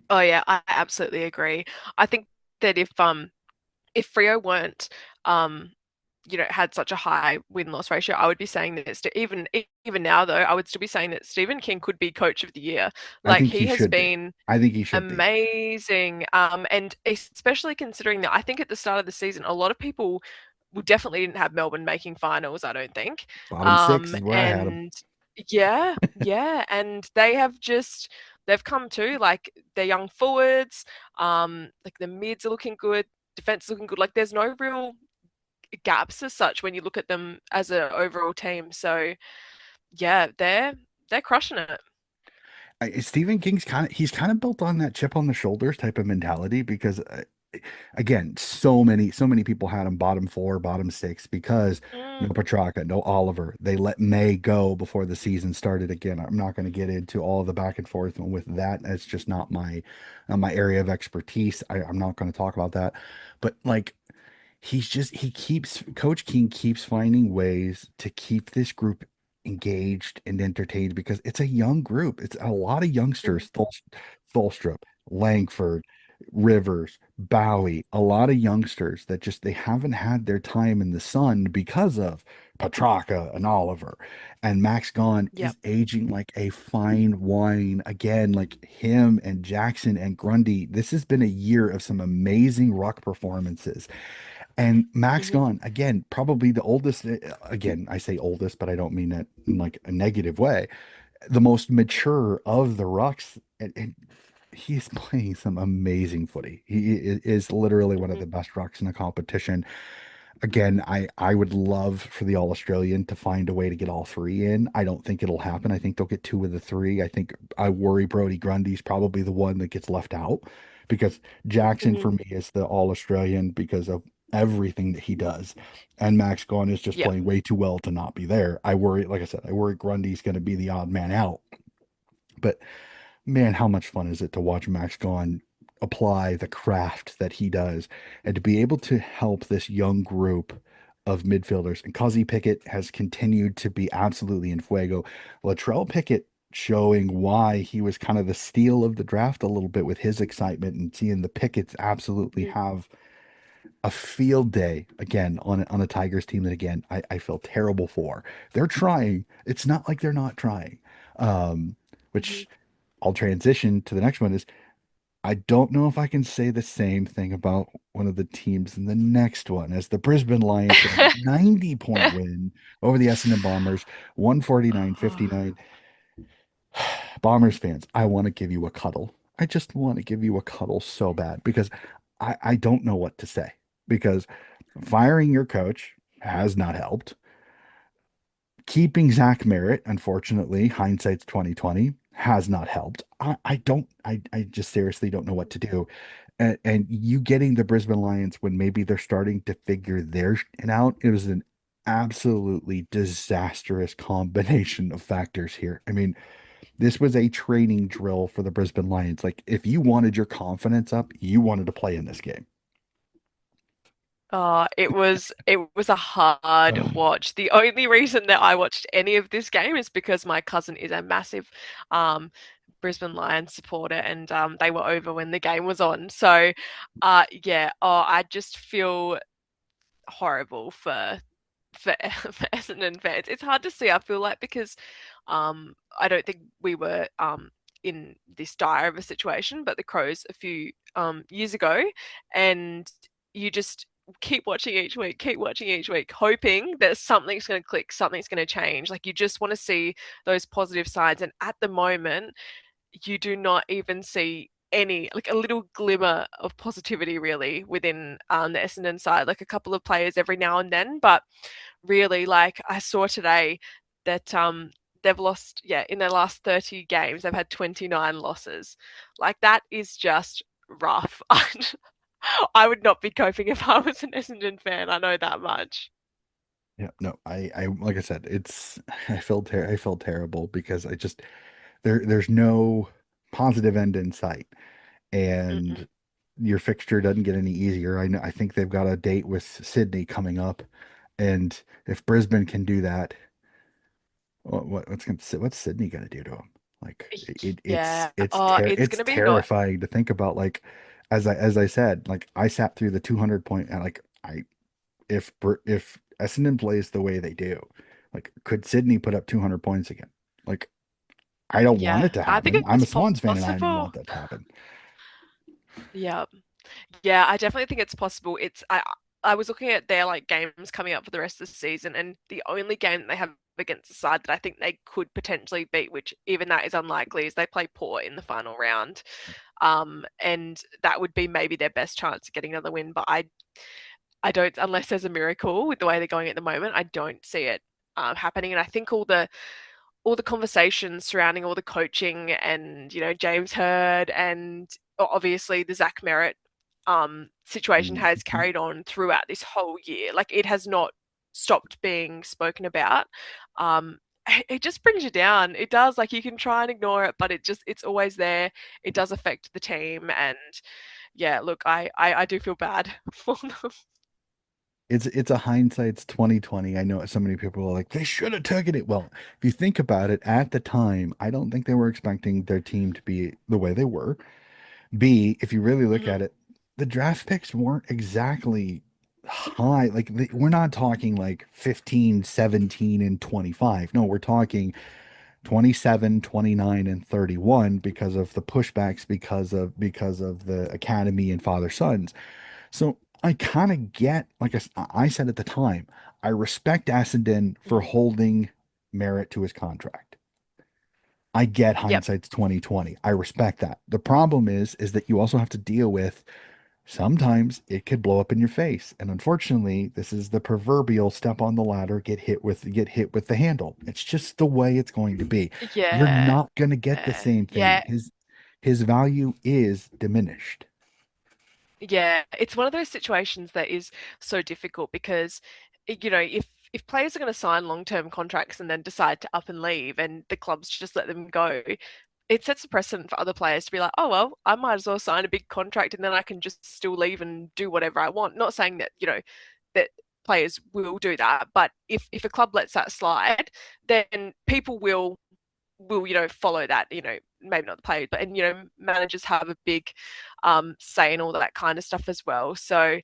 Oh yeah, I absolutely agree. I think that if Freo weren't um had such a high win-loss ratio, I would be saying that even now though, I would still be saying that Stephen King could be coach of the year. I Like think he he has should be. been I think he should be. amazing. And especially considering that I think at the start of the season, a lot of people well, definitely didn't have Melbourne making finals, I don't think. Bottom six is where I had him. And yeah, yeah, and they've come to like their young forwards, like the mids are looking good, defense is looking good. Like there's no real gaps as such when you look at them as an overall team. So yeah, they're crushing it. Stephen King's he's kind of built on that chip on the shoulders type of mentality because again, so many people had him bottom four, bottom six because no Mm, Petrarca, no Oliver. They let May go before the season started again. I'm not going to get into all the back and forth with that. That's just not my area of expertise. I'm not going to talk about that. But like he keeps Coach King keeps finding ways to keep this group engaged and entertained because it's a young group. It's a lot of mhm, youngsters. Tholstrup, Langford, Rivers, Bowie, a lot of youngsters that just they haven't had their time in the sun because of Petrarca and Oliver. And Max Gone yep. is aging like a fine wine again, like him and Jackson and Grundy. This has been a year of some amazing rock performances. And Max Hmm. Gone, again, probably the oldest, again, I say oldest, but I don't mean that in like a negative way. The most mature of the Rucks, and he's playing some amazing footy. Is literally one of Hmm. the best Rucks in the competition. Again, I would love for the All Australian to find a way to get all three in. I don't think it'll happen. I think they'll get two of the three. I worry Brody Grundy's probably the one that gets left out because Jackson Hmm. for me is the All Australian because of everything that he does. And Max Gawn is just Yep. playing way too well to not be there. I worry, like I said, I worry Grundy's going to be the odd man out. But man, how much fun is it to watch Max Gone apply the craft that he does and to be able to help this young group of midfielders. And Cuzzy Pickett has continued to be absolutely in fuego. Latrell Pickett showing why he was kind of the steal of the draft a little bit with his excitement and seeing the Picketts absolutely Mm. have a field day again on a Tigers team that again I feel terrible for. They're trying. It's not like they're not trying. Mhm. Which I'll transition to the next one is I don't know if I can say the same thing about one of the teams in the next one, as the Brisbane Lions get a 90-point win over the Essendon Bombers, 149-59. Bombers fans, I want to give you a cuddle. I just want to give you a cuddle so bad because I don't know what to say. Because firing your coach has not helped. Keeping Zach Merritt, unfortunately, hindsight's 2020, has not helped. I just seriously don't know what to do. And you getting the Brisbane Lions when maybe they're starting to figure their shit out, it was an absolutely disastrous combination of factors here. I mean, this was a training drill for the Brisbane Lions. Like, if you wanted your confidence up, you wanted to play in this game. It was a hard Ugh. watch. The only reason that I watched any of this game is because my cousin is a massive um Brisbane Lions supporter, and they were over when the game was on. So yeah, I just feel horrible for, for Essendon fans. It's hard to see, I feel like, because I don't think we were in this dire of a situation, but the Crows a few years ago, and you just keep watching each week, hoping that something's going to click, something's going to change. Like you just want to see those positive signs, and at the moment, you do not even see any like a little glimmer of positivity really within the Essendon side, like a couple of players every now and then, but really like I saw today that they've lost, yeah, in their last 30 games they've had 29 losses. Like that is just rough. I would not be coping if I was an Essendon fan, I know that much. Yeah, no, I like I said, it's I felt terrible because I just there's no positive end in sight, Mm-mm. and your fixture doesn't get any easier. I think they've got a date with Sydney coming up, and if Brisbane can do that, what's Sydney gonna do to them? Like Yeah, oh, it's it's gonna be not. terrifying to think about. Like as I said, like I sat through the 200 point and like I if Essendon plays the way they do, like could Sydney put up 200 points again? Like I don't want Yeah, it to I think happen. I'm it's a Swans fan and I don't even possible. want that to happen. Yeah. Yeah, I definitely think it's possible. I was looking at their like games coming up for the rest of the season, and the only game that they have against the side that I think they could potentially beat, which even that is unlikely, is they play Port in the final round. And that would be maybe their best chance of getting another win. But I don't, unless there's a miracle with the way they're going at the moment, I don't see it happening. And I think all the conversations surrounding all the coaching and James Hurd and obviously the Zach Merritt situation has Mhm. carried on throughout this whole year. Like it has not stopped being spoken about. Um, it just brings you down. It does. Like you can try and ignore it, but it's always there. It does affect the team, and yeah, look, I do feel bad for them. It's a hindsight's 2020. I know so many people are like they should have taken it. Well, if you think about it, at the time, I don't think they were expecting their team to be the way they were. B, if you really look Mhm. at it, the draft picks weren't exactly high. Like we're not talking like 15, 17, and 25. No, we're talking 27, 29, and 31 because of the pushbacks because of the academy and father sons. So I kind of get, like I said at the time, I respect Essendon for Mhm. holding merit to his contract. I get Yep. hindsight's 2020. I respect that. The problem is that you also have to deal with sometimes it could blow up in your face. And unfortunately, this is the proverbial step on the ladder, get hit with the handle. It's just the way it's going to be. You're Yeah. not going to get the same thing. Yeah. His value is diminished. Yeah, it's one of those situations that is so difficult because, if players are going to sign long-term contracts and then decide to up and leave, and the clubs just let them go, it sets a precedent for other players to be like, oh well, I might as well sign a big contract and then I can just still leave and do whatever I want. Not saying that, that players will do that, but if a club lets that slide, then people will follow that, maybe not the players, but and managers have a big say in all that kind of stuff as well. So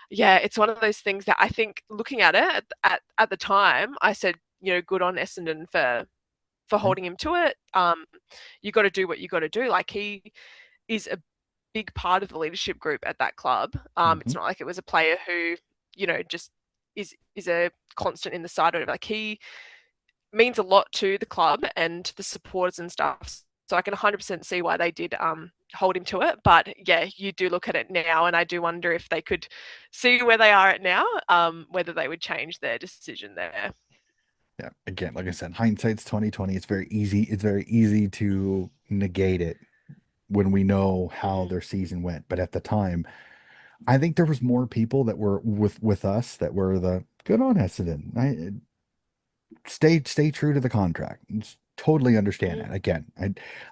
yeah, it's one of those things that I think looking at it at the time, I said, good on Essendon for Yeah. holding him to it. You got to do what you got to do. Like he is a big part of the leadership group at that club. Hmm. It's not like it was a player who, just is a constant in the side or whatever. Like he means a lot to the club and the supporters and stuff. So I can 100% see why they did hold him to it. But yeah, you do look at it now, and I do wonder if they could see where they are at now, whether they would change their decision there. Yeah, again, like I said, hindsight's 2020. It's very easy. It's very easy to negate it when we know how Mm-hmm. their season went. But at the time, I think there was more people that were with us that were the good on Essendon. Stay true to the contract. Totally understand Mm-hmm. that. Again,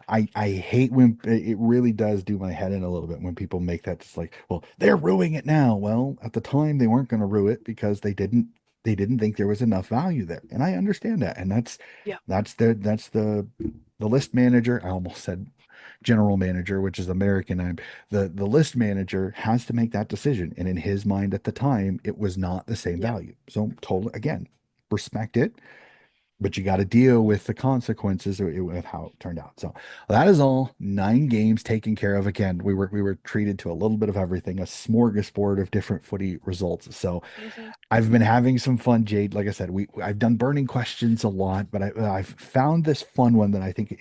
I hate when it really does do my head in a little bit when people make that just like, well, they're ruining it now. Well, at the time they weren't going to rue it because they didn't think there was enough value there. And I understand that. And Yeah. that's the list manager. I almost said general manager, which is American. The list manager has to make that decision. And in his mind at the time, it was not the same Yeah. value. So totally again, respect it, but you got to deal with the consequences of how it turned out. So that is all 9 games taken care of. Again, we were treated to a little bit of everything, a smorgasbord of different footy results. So Mm-hmm. I've been having some fun, Jade. Like I said, I've done burning questions a lot, but I've found this fun one that I think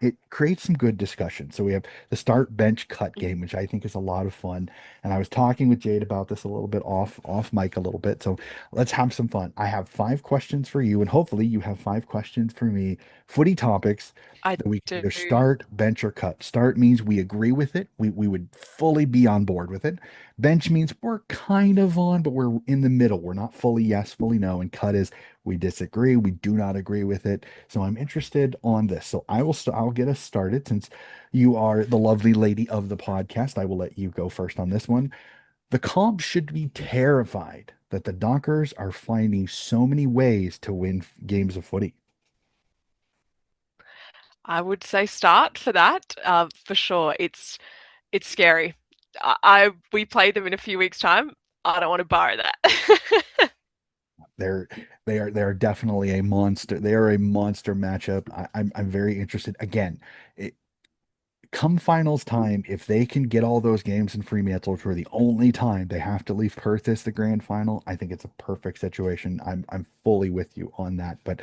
it creates some good discussion. So we have the start bench cut Mm-hmm. game, which I think is a lot of fun. And I was talking with Jade about this a little bit off mic a little bit. So let's have some fun. I have 5 questions for you, and hopefully you have 5 questions for me. Footy topics I that we can do. either start, bench, or cut. Start means we agree with it. We would fully be on board with it. Bench means we're kind of on, but we're in the middle. We're not fully yes, fully no. And cut is we disagree. We do not agree with it. So I'm interested on this. So I'll get us started since you are the lovely lady of the podcast. I will let you go first on this one. The comp should be terrified that the Dockers are finding so many ways to win games of footy. I would say start for that, for sure. It's scary. I we play them in a few weeks' time. I don't want to borrow that. They're they are definitely a monster. They are a monster matchup. I'm very interested. Again, it, come finals time, if they can get all those games in Fremantle for the only time they have to leave Perth as the grand final, I think it's a perfect situation. I'm fully with you on that. But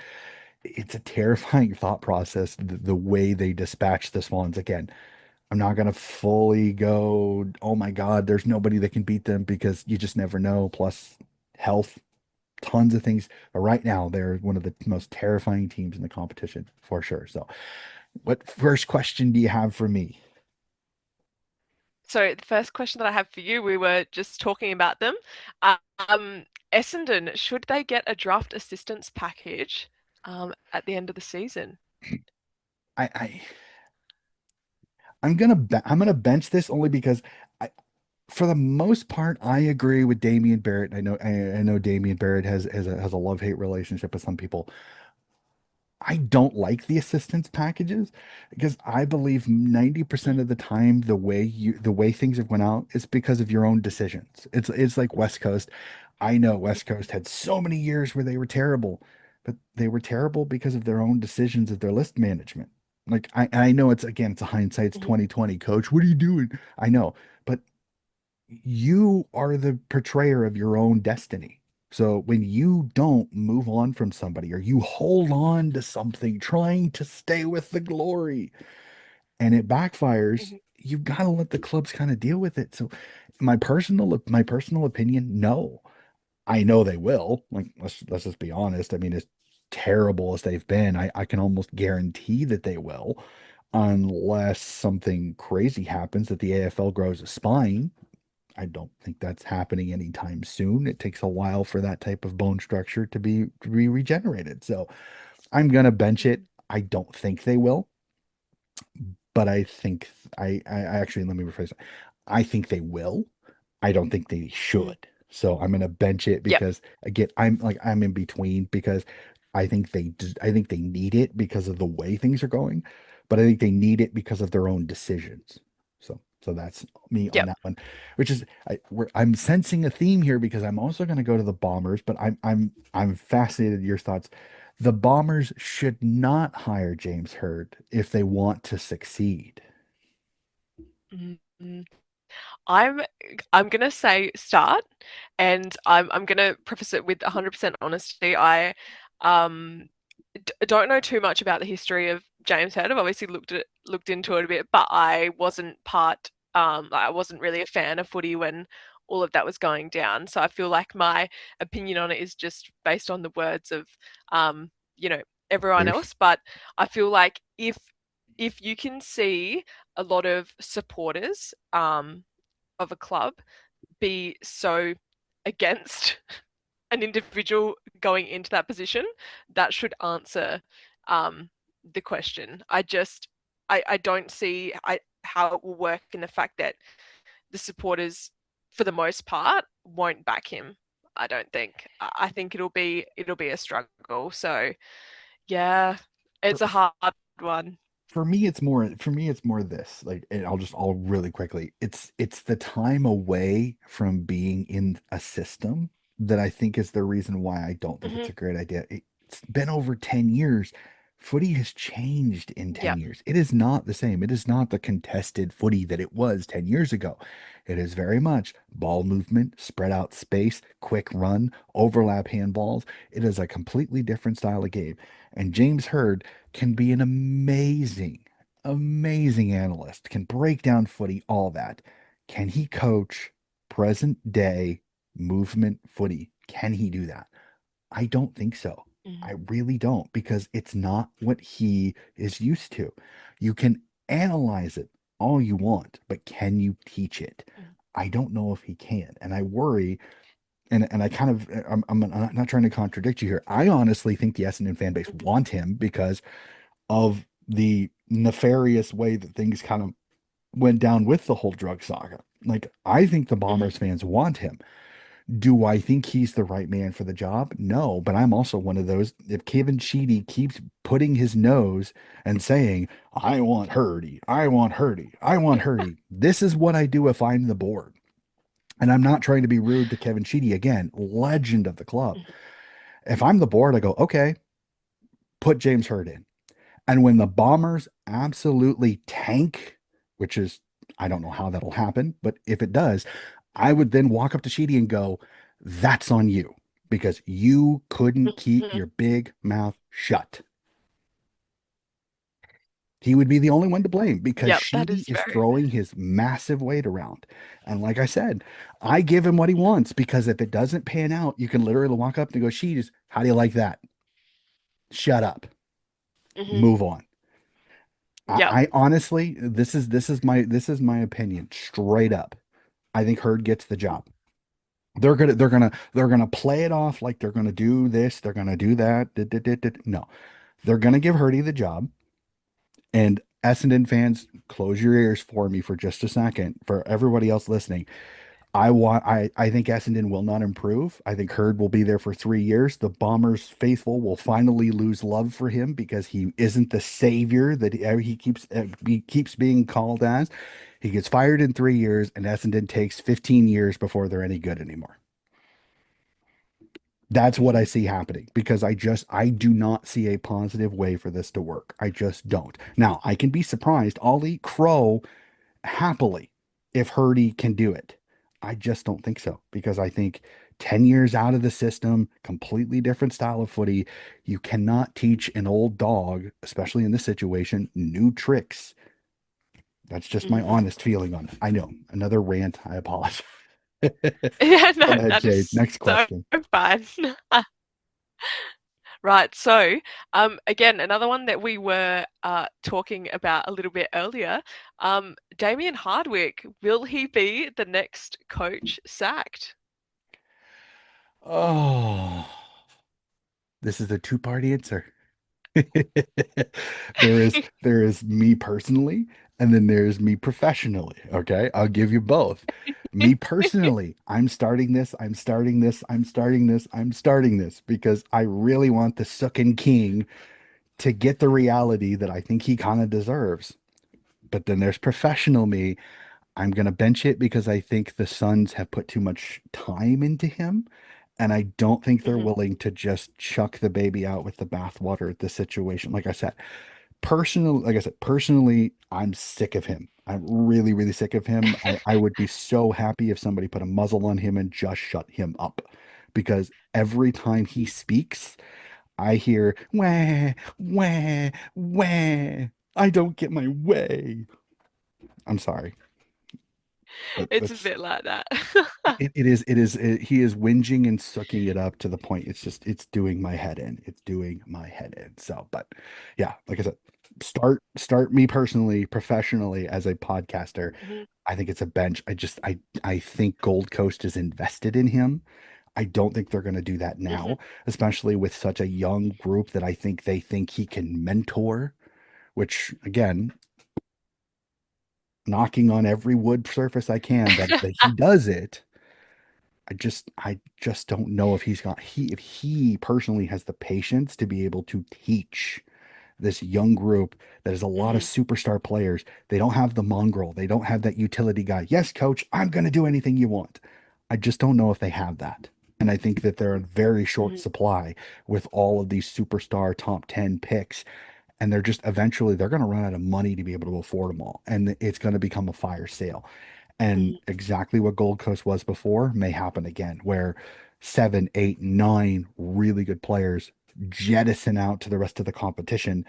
it's a terrifying thought process, the way they dispatch the Swans. Again, I'm not gonna fully go, oh my God, there's nobody that can beat them because you just never know. Plus health, tons of things. But right now, they're one of the most terrifying teams in the competition for sure. So, what first question do you have for me? So the first question that I have for you, we were just talking about them. Um, Essendon, should they get a draft assistance package at the end of the season? I, I I'm gonna bench this only because I, for the most part, I agree with Damian Barrett. I know Damian Barrett has a love-hate relationship with some people. I don't like the assistance packages because I believe 90% Mm, of the time the way things have went out is because of your own decisions. It's like West Coast. I know West Coast had so many years where they were terrible, but they were terrible because of their own decisions of their list management. Like I know it's a hindsight's mhm, 2020, coach. What are you doing? I know, but you are the portrayer of your own destiny. So when you don't move on from somebody or you hold on to something trying to stay with the glory and it backfires, mhm, you've got to let the clubs kind of deal with it. So my personal opinion, no. I know they will. Like let's just be honest. I mean, as terrible as they've been, I can almost guarantee that they will, unless something crazy happens that the AFL grows a spine. I don't think that's happening anytime soon. It takes a while for that type of bone structure to be regenerated. So I'm gonna bench it. mhm, I don't think they will, but I think I actually let me rephrase it. I think they will. I don't think they mhm. should. So I'm gonna bench it Yep. because again, I'm in between because I think they need it because of the way things are going, but I think they need it because of their own decisions. So that's me on Yep. that one, which is I'm sensing a theme here because I'm also going to go to the Bombers, but I'm fascinated your thoughts. The Bombers should not hire James Hurd if they want to succeed. I'm I'm gonna say start, and I'm gonna preface it with 100% honesty. I um don't know too much about the history of James Head. I've obviously looked into it a bit, but I wasn't I wasn't really a fan of footy when all of that was going down. So I feel like my opinion on it is just based on the words of um, you know, everyone There's else. But I feel like if you can see a lot of supporters of a club be so against an individual going into that position, that should answer um, the question. I don't see how it will work in the fact that the supporters, for the most part, won't back him. I don't think. I think it'll be a struggle. So yeah, for, it's a hard one. for me it's more this, like, and I'll really quickly, it's the time away from being in a system that I think is the reason why I don't think it's Hmm. a great idea. It's been over 10 years. Footy has changed in 10 Yep. years. It is not the same. It is not the contested footy that it was 10 years ago. It is very much ball movement, spread out space, quick run, overlap handballs. It is a completely different style of game. And James Hurd can be an amazing analyst, can break down footy, all that. Can he coach present day movement footy? Can he do that? I don't think so. I Hmm. really don't, because it's not what he is used to. You can analyze it all you want, but can you teach it? I don't know if he can. And I worry, and I kind of, I'm not trying to contradict you here. I honestly think the Essendon fan base Hmm. want him because of the nefarious way that things kind of went down with the whole drug saga. Like, I think the Hmm. Bombers fans want him. Do I think he's the right man for the job? No, but I'm also one of those. If Kevin Sheedy keeps putting his nose and saying, I want Hurdy, I want Hurdy, I want Hurdy, this is what I do if I'm the board. And I'm not trying to be rude to Kevin Sheedy, again, legend of the club. If I'm the board, I go, okay, put James Hurd in. And when the Bombers absolutely tank, which is, I don't know how that'll happen, but if it does, I would then walk up to Sheedy and go, that's on you, because you couldn't keep Hmm. your big mouth shut. He would be the only one to blame because Yep, that Sheedy is is very. throwing his massive weight around. And like I said, I give him what he wants, because if it doesn't pan out, you can literally walk up and go, Sheedy, how do you like that? Shut up. Hmm. Move on. Yep. I honestly, this is my opinion, straight up. I think Hurd gets the job. They're gonna play it off like they're gonna do this, they're gonna do that. No, they're gonna give Hurdy the job. And Essendon fans, close your ears for me for just a second. For everybody else listening, I think Essendon will not improve. I think Hurd will be there for 3 years. The Bombers faithful will finally lose love for him because he isn't the savior that he keeps being called as. He gets fired in 3 years, and Essendon takes 15 years before they're any good anymore. That's what I Hmm. see happening, because I do not see a positive way for this to work. I just don't. Now, I can be surprised. I'll eat crow happily if Hurdy can do it. I just don't think so, because I think 10 years out of the system, completely different style of footy. You cannot teach an old dog, especially in this situation, new tricks. That's just my Hmm. honest feeling on it. I know, another rant. I apologize. Yeah, Go no, ahead, that Jade. is Next so question. fun. Right. So, again, another one that we were talking about a little bit earlier, Damien Hardwick, will he be the next coach sacked? Oh, this is a two-part answer. There is me personally, and then there's me professionally. Okay, I'll give you both. Me personally, I'm starting this, I'm starting this, I'm starting this, I'm starting this, because I really want the Suckin King to get the reality that I think he kind of deserves. But then there's professional me. I'm gonna bench it because I think the Suns have put too much time into him. And I don't think they're Hmm. willing to just chuck the baby out with the bathwater at this situation. Like I said, personally, I'm sick of him. I'm really, really sick of him. I would be so happy if somebody put a muzzle on him and just shut him up. Because every time he speaks, I hear wah, wah, wah. I don't get my way. I'm sorry, but It's a that's bit like that. he is whinging and sucking it up to the point it's doing my head in. It's doing my head in. So, but yeah, like I said, start me personally, professionally as a podcaster. Mhm, I think it's a bench. I think Gold Coast is invested in him. I don't think they're going to do that mhm, now, especially with such a young group that I think they think he can mentor, which again, knocking on every wood surface I can that he does it. I just don't know if if he personally has the patience to be able to teach this young group that is a lot of mhm, superstar players. They don't have the mongrel. They don't have that utility guy. Yes, coach, I'm going to do anything you want. I just don't know if they have that. And I think that they're in very short mhm, supply with all of these superstar top 10 picks. And they're just eventually they're going to run out of money to be able to afford them all. And it's going to become a fire sale. And mhm, exactly what Gold Coast was before may happen again, where seven, eight, nine really good players jettison out to the rest of the competition.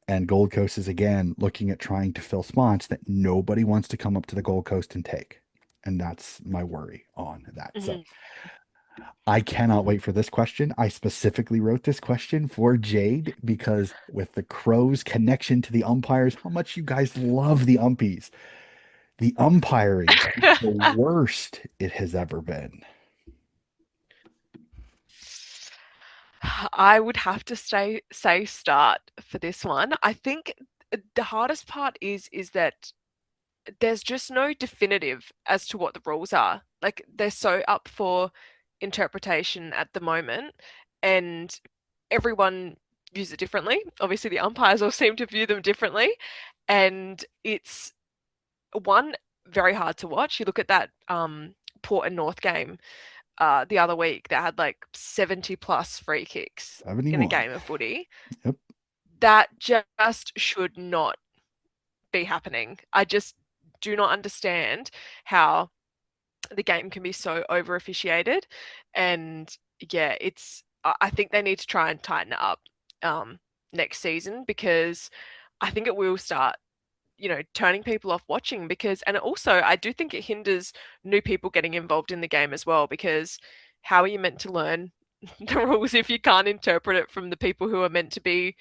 And Gold Coast is again looking at trying to fill spots that nobody wants to come up to the Gold Coast and take. And that's my worry on that. So mhm, I cannot mhm. wait for this question. I specifically wrote this question for Jade because with the Crows' connection to the umpires, how much you guys love the umpies. The umpiring is the worst it has ever been. I would have to say start for this one. I think the hardest part is that there's just no definitive as to what the rules are. Like they're so up for interpretation at the moment, and everyone views it differently. Obviously, the umpires all seem to view them differently, and it's one very hard to watch. You look at that Port and North game the other week that had like 70 plus free kicks in a 71. game of footy. Yep. That just should not be happening. I just do not understand how the game can be so over officiated. And yeah, I think they need to try and tighten it up um, next season because I think it will start, turning people off watching and also I do think it hinders new people getting involved in the game as well because how are you meant to learn the rules if you can't interpret it from the people who are meant to be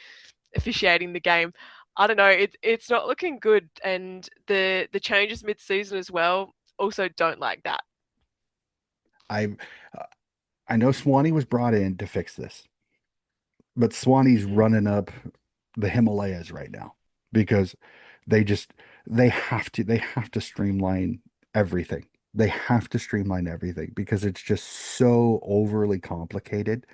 officiating the game? I don't know. It's not looking good, and the changes mid-season as well also don't like that. I I know Swanee was brought in to fix this, but Swanee's Mhm, running up the Himalayas right now because they just they have to streamline everything. They have to streamline everything because it's just so overly complicated.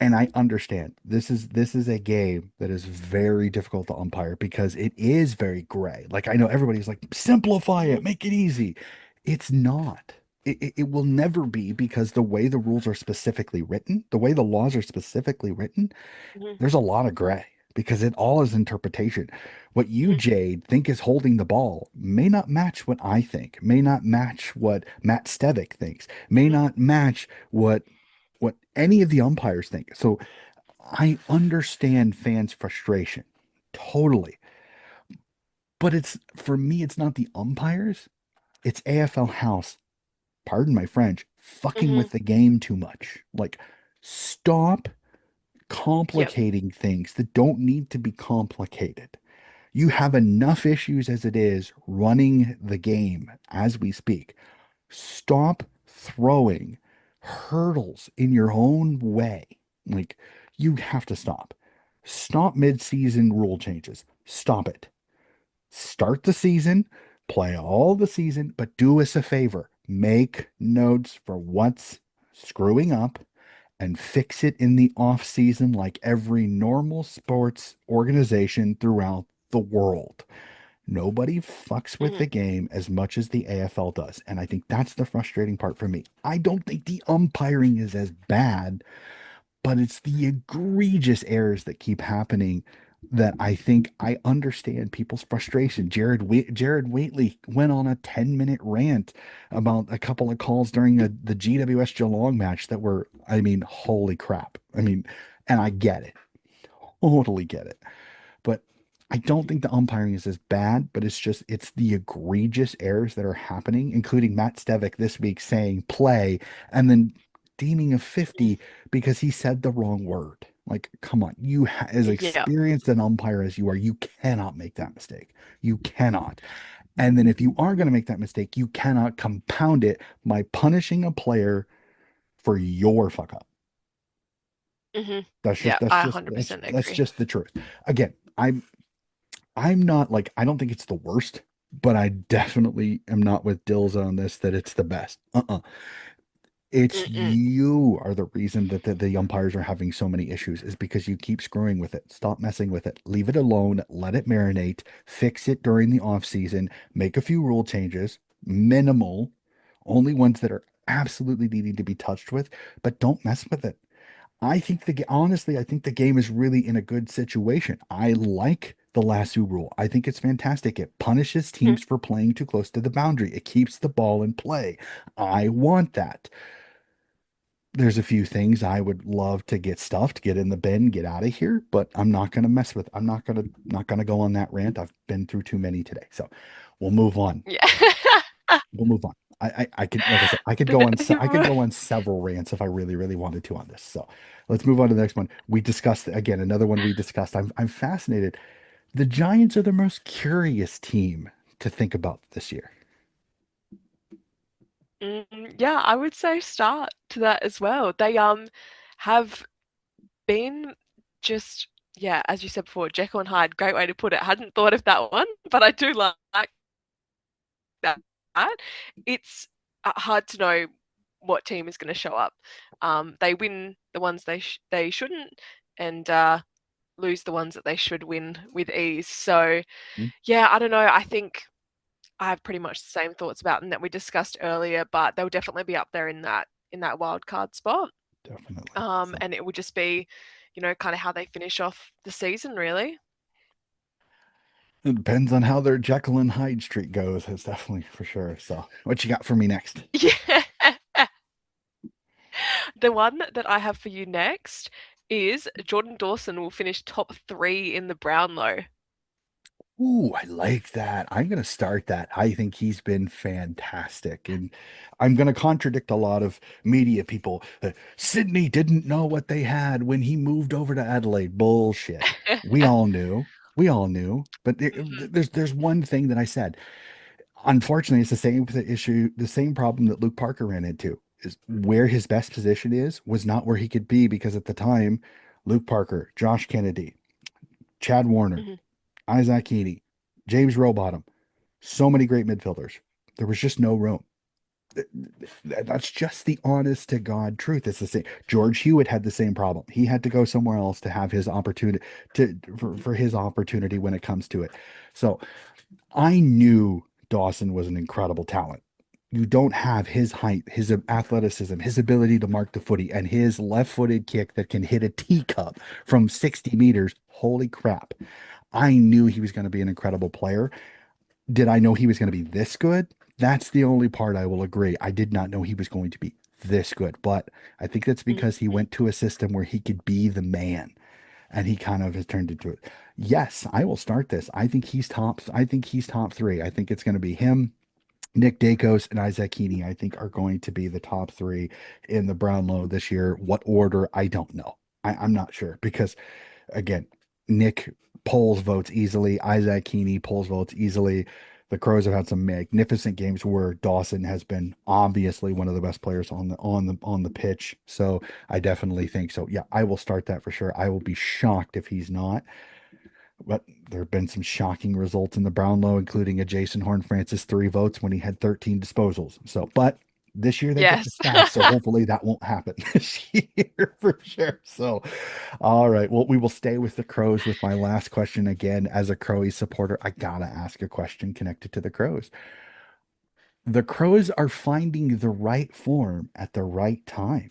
And I understand this is a game that is very difficult to umpire because it is very gray. Like I know everybody's like, simplify it, mhm, make it easy. It's not. It will never be because the way the rules are specifically written, the way the laws are specifically written, mhm, there's a lot of gray because it all is interpretation. What you, mhm, Jade, think is holding the ball may not match what I think, may not match what Matt Stevick thinks, may mhm, not match what any of the umpires think. So I understand fans' frustration totally. But it's for me, it's not the umpires, it's AFL House, pardon my French, fucking mhm. with the game too much. Like, stop Yep. complicating things that don't need to be complicated. You have enough issues as it is running the game as we speak. Stop throwing hurdles in your own way. Like, you have to stop. Stop mid-season rule changes. Stop it. Start the season, play all the season, but do us a favor. Make notes for what's screwing up and fix it in the off season like every normal sports organization throughout the world. Nobody fucks with Mhm, the game as much as the AFL does. And I think that's the frustrating part for me. I don't think the umpiring is as bad, but it's the egregious errors that keep happening that I think I understand people's frustration. Jared Waitley went on a 10-minute rant about a couple of calls during the GWS Geelong match that were, I mean, holy crap. I mean, and I get it, totally get it. But I don't think the umpiring is as bad, but it's the egregious errors that are happening, including Matt Stevick this week saying play and then deeming a 50 because he said the wrong word. Like, come on, as Yeah. experienced an umpire as you are, you cannot make that mistake. You cannot. And then if you are going to make that mistake, you cannot compound it by punishing a player for your fuck up. Hmm. That's just Yeah, that's I just that's 100% that's agree. just the truth. Again, I'm not like I don't think it's the worst, but I definitely am not with Dills on this that it's the best. It's Mm-mm. you are the reason that the umpires are having so many issues is because you keep screwing with it. Stop messing with it. Leave it alone. Let it marinate. Fix it during the off season. Make a few rule changes, minimal, only ones that are absolutely needing to be touched with, but don't mess with it. Honestly, I think the game is really in a good situation. I like the lasso rule. I think it's fantastic. It punishes Mhm. teams for playing too close to the boundary. It keeps the ball in play. I want that. There's a few things I would love to get stuffed, get in the bin, get out of here, but I'm not going to mess with. I'm not going to go on that rant. I've been through too many today. So, we'll move on. Yeah. We'll move on. I could, like I said, I could go on several rants if I really, really wanted to on this. So let's move on to the next one. We discussed again, another one we discussed. I'm fascinated. The Giants are the most curious team to think about this year. Yeah, I would say start to that as well. They have been just, yeah, as you said before, Jekyll and Hyde, great way to put it. Hadn't thought of that one, but I do like that. It's hard to know what team is going to show up. They win the ones they shouldn't, and lose the ones that they should win with ease. So Hmm, yeah, I don't know. I think I have pretty much the same thoughts about them that we discussed earlier, but they'll definitely be up there in that wild card spot. definitely. So And it will just be, kind of how they finish off the season, really. it depends on how their Jekyll and Hyde streak goes. It's definitely for sure. So what you got for me next? Yeah. The one that I have for you next is Jordan Dawson will finish top three in the Brownlow. Ooh, I like that. I'm going to start that. I think he's been fantastic. And I'm going to contradict a lot of media people. Sydney didn't know what they had when he moved over to Adelaide. Bullshit. We all knew. We all knew. But Mhm. there's one thing that I said. Unfortunately, it's the same issue, the same problem that Luke Parker ran into is where his best position is was not where he could be because at the time, Luke Parker, Josh Kennedy, Chad Warner, Mhm. Isaac Heaney, James Rowbottom, so many great midfielders. There was just no room. That's just the honest to God truth. It's the same. George Hewitt had the same problem. He had to go somewhere else to have his opportunity for his opportunity when it comes to it. So I knew Dawson was an incredible talent. You don't have his height, his athleticism, his ability to mark the footy, and his left-footed kick that can hit a teacup from 60 meters. Holy crap. I knew he was going to be an incredible player. Did I know he was going to be this good? That's the only part I will agree. I did not know he was going to be this good, but I think that's because he Mhm. went to a system where he could be the man and he kind of has turned into it. Yes, I will start this. I think he's top three. I think it's going to be him, Nick Dacos, and Isaac Heaney, I think are going to be the top three in the Brownlow this year. What order? I don't know. I'm not sure because again, Nick polls votes easily. Isaac Heaney polls votes easily. The Crows have had some magnificent games where Dawson has been obviously one of the best players on the pitch. So I definitely think so. Yeah, I will start that for sure. I will be shocked if he's not. But there have been some shocking results in the Brownlow, including a Jason Horn Francis 3 votes when he had 13 disposals. So, but this year they get the Yes. stats, so hopefully that won't happen this year for sure. So, all right. Well, we will stay with the Crows with my last question again. As a Crowy supporter, I gotta ask a question connected to the Crows. The Crows are finding the right form at the right time.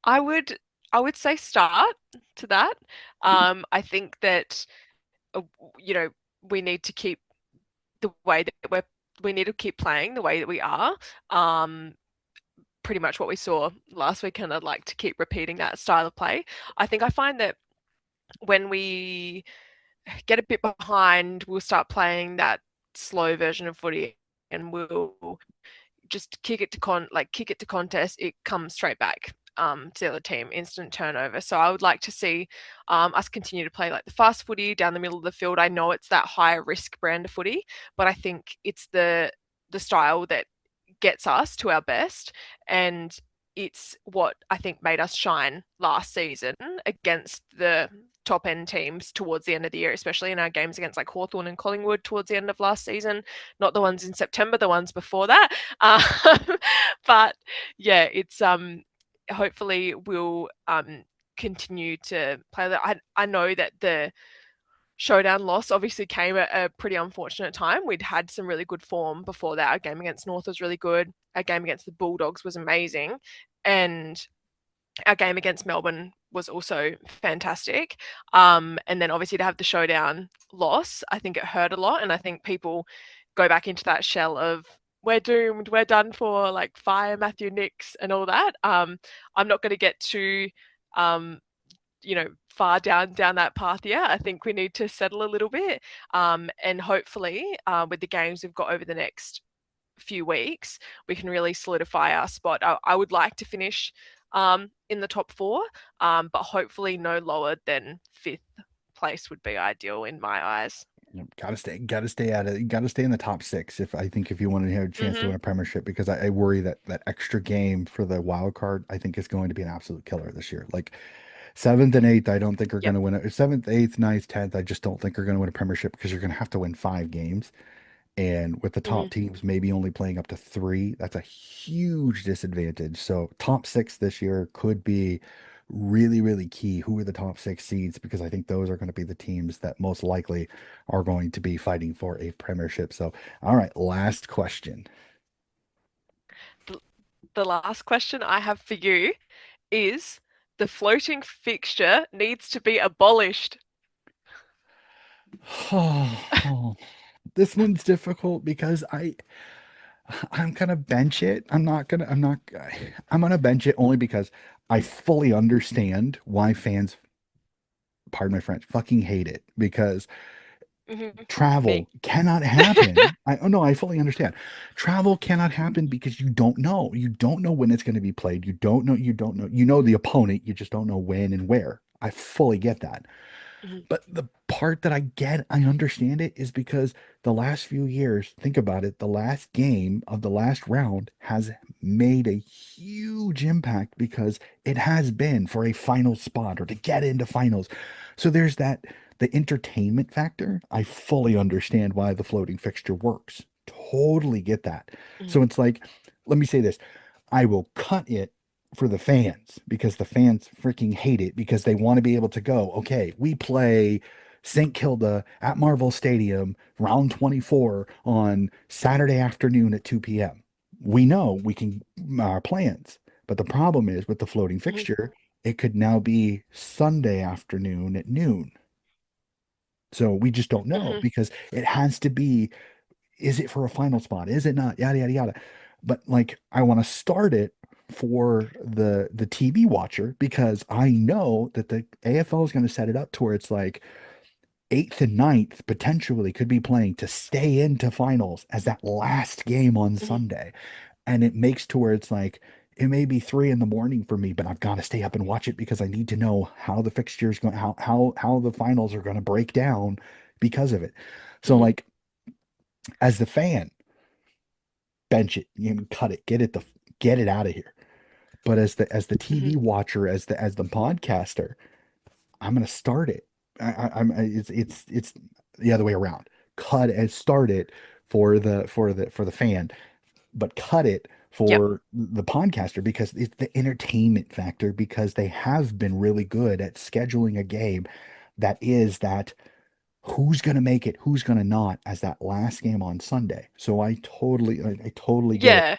I would I would say start to that. I think that uh, you know we need to keep the way that we need to keep playing the way that we are. Um, Pretty much what we saw last weekend. I'd like to keep repeating that style of play. I find that when we get a bit behind, we'll start playing that slow version of footy, and we'll just kick it to contest. It comes straight back to the other team, instant turnover. So I would like to see us continue to play like the fast footy down the middle of the field. I know it's that higher risk brand of footy, but I think it's the style that gets us to our best, and it's what I think made us shine last season against the top end teams towards the end of the year, especially in our games against like Hawthorn and Collingwood towards the end of last season. Not the ones in September, the ones before that. But yeah, it's hopefully we'll continue to play that. I know that the showdown loss obviously came at a pretty unfortunate time. We'd had some really good form before that. Our game against North was really good. Our game against the Bulldogs was amazing. And our game against Melbourne was also fantastic. And then obviously to have the showdown loss, I think it hurt a lot. And I think people go back into that shell of we're doomed, we're done for, like fire Matthew Nicks and all that. I'm not going to get too um, far down that path yet. I think we need to settle a little bit, and hopefully with the games we've got over the next few weeks, we can really solidify our spot. I would like to finish in the top four, but hopefully no lower than fifth place would be ideal in my eyes. Gotta stay out of, gotta stay in the top six. If I think if you want to have a chance to Hmm. win a premiership, because I worry that that extra game for the wild card, I think is going to be an absolute killer this year. Like seventh and eighth, I don't think are going Yep. to win it. Seventh, eighth, ninth, tenth, I just don't think are going to win a premiership because you're going to have to win 5 games. And with the Hmm. top teams maybe only playing up to 3, that's a huge disadvantage. So top six this year could be really, really key. Who are the top 6 seeds? Because I think those are going to be the teams that most likely are going to be fighting for a premiership. So, all right, last question. The, the last question I have for you is the floating fixture needs to be abolished. Oh, this one's difficult because I'm gonna bench it. I'm gonna bench it only because I fully understand why fans, pardon my French, fucking hate it because Hmm. travel Me. cannot happen. Oh no, I fully understand. Travel cannot happen because you don't know. You don't know when it's going to be played. You know the opponent, you just don't know when and where. I fully get that. Hmm. But the part that I understand it is because the last few years, think about it, the last game of the last round has made a huge impact because it has been for a final spot or to get into finals. So there's that, the entertainment factor. I fully understand why the floating fixture works. Totally get that. Hmm. So it's like, let me say this. I will cut it for the fans because the fans freaking hate it because they want to be able to go, okay, we play St. Kilda at Marvel Stadium, round 24 on Saturday afternoon at 2 p.m. We know we can our plans, but the problem is with the floating Hmm. fixture, it could now be Sunday afternoon at noon. So we just don't know Hmm. because it has to be, is it for a final spot? Is it not? Yada yada yada. But like I want to start it for the TV watcher because I know that the AFL is going to set it up to where it's like eighth and ninth potentially could be playing to stay into finals as that last game on Hmm. Sunday. And it makes to where it's like it may be 3 in the morning for me, but I've got to stay up and watch it because I need to know how the fixtures going, how the finals are going to break down because of it. So Hmm. like as the fan, bench it, you cut it, get it out of here. But as the Hmm. TV watcher, as the podcaster, I'm gonna start it. It's the other way around. Cut and start it for the fan, but cut it Yep. for the podcaster because it's the entertainment factor because they have been really good at scheduling a game that is that who's going to make it, who's going to not as that last game on Sunday. So I totally get it. Yeah.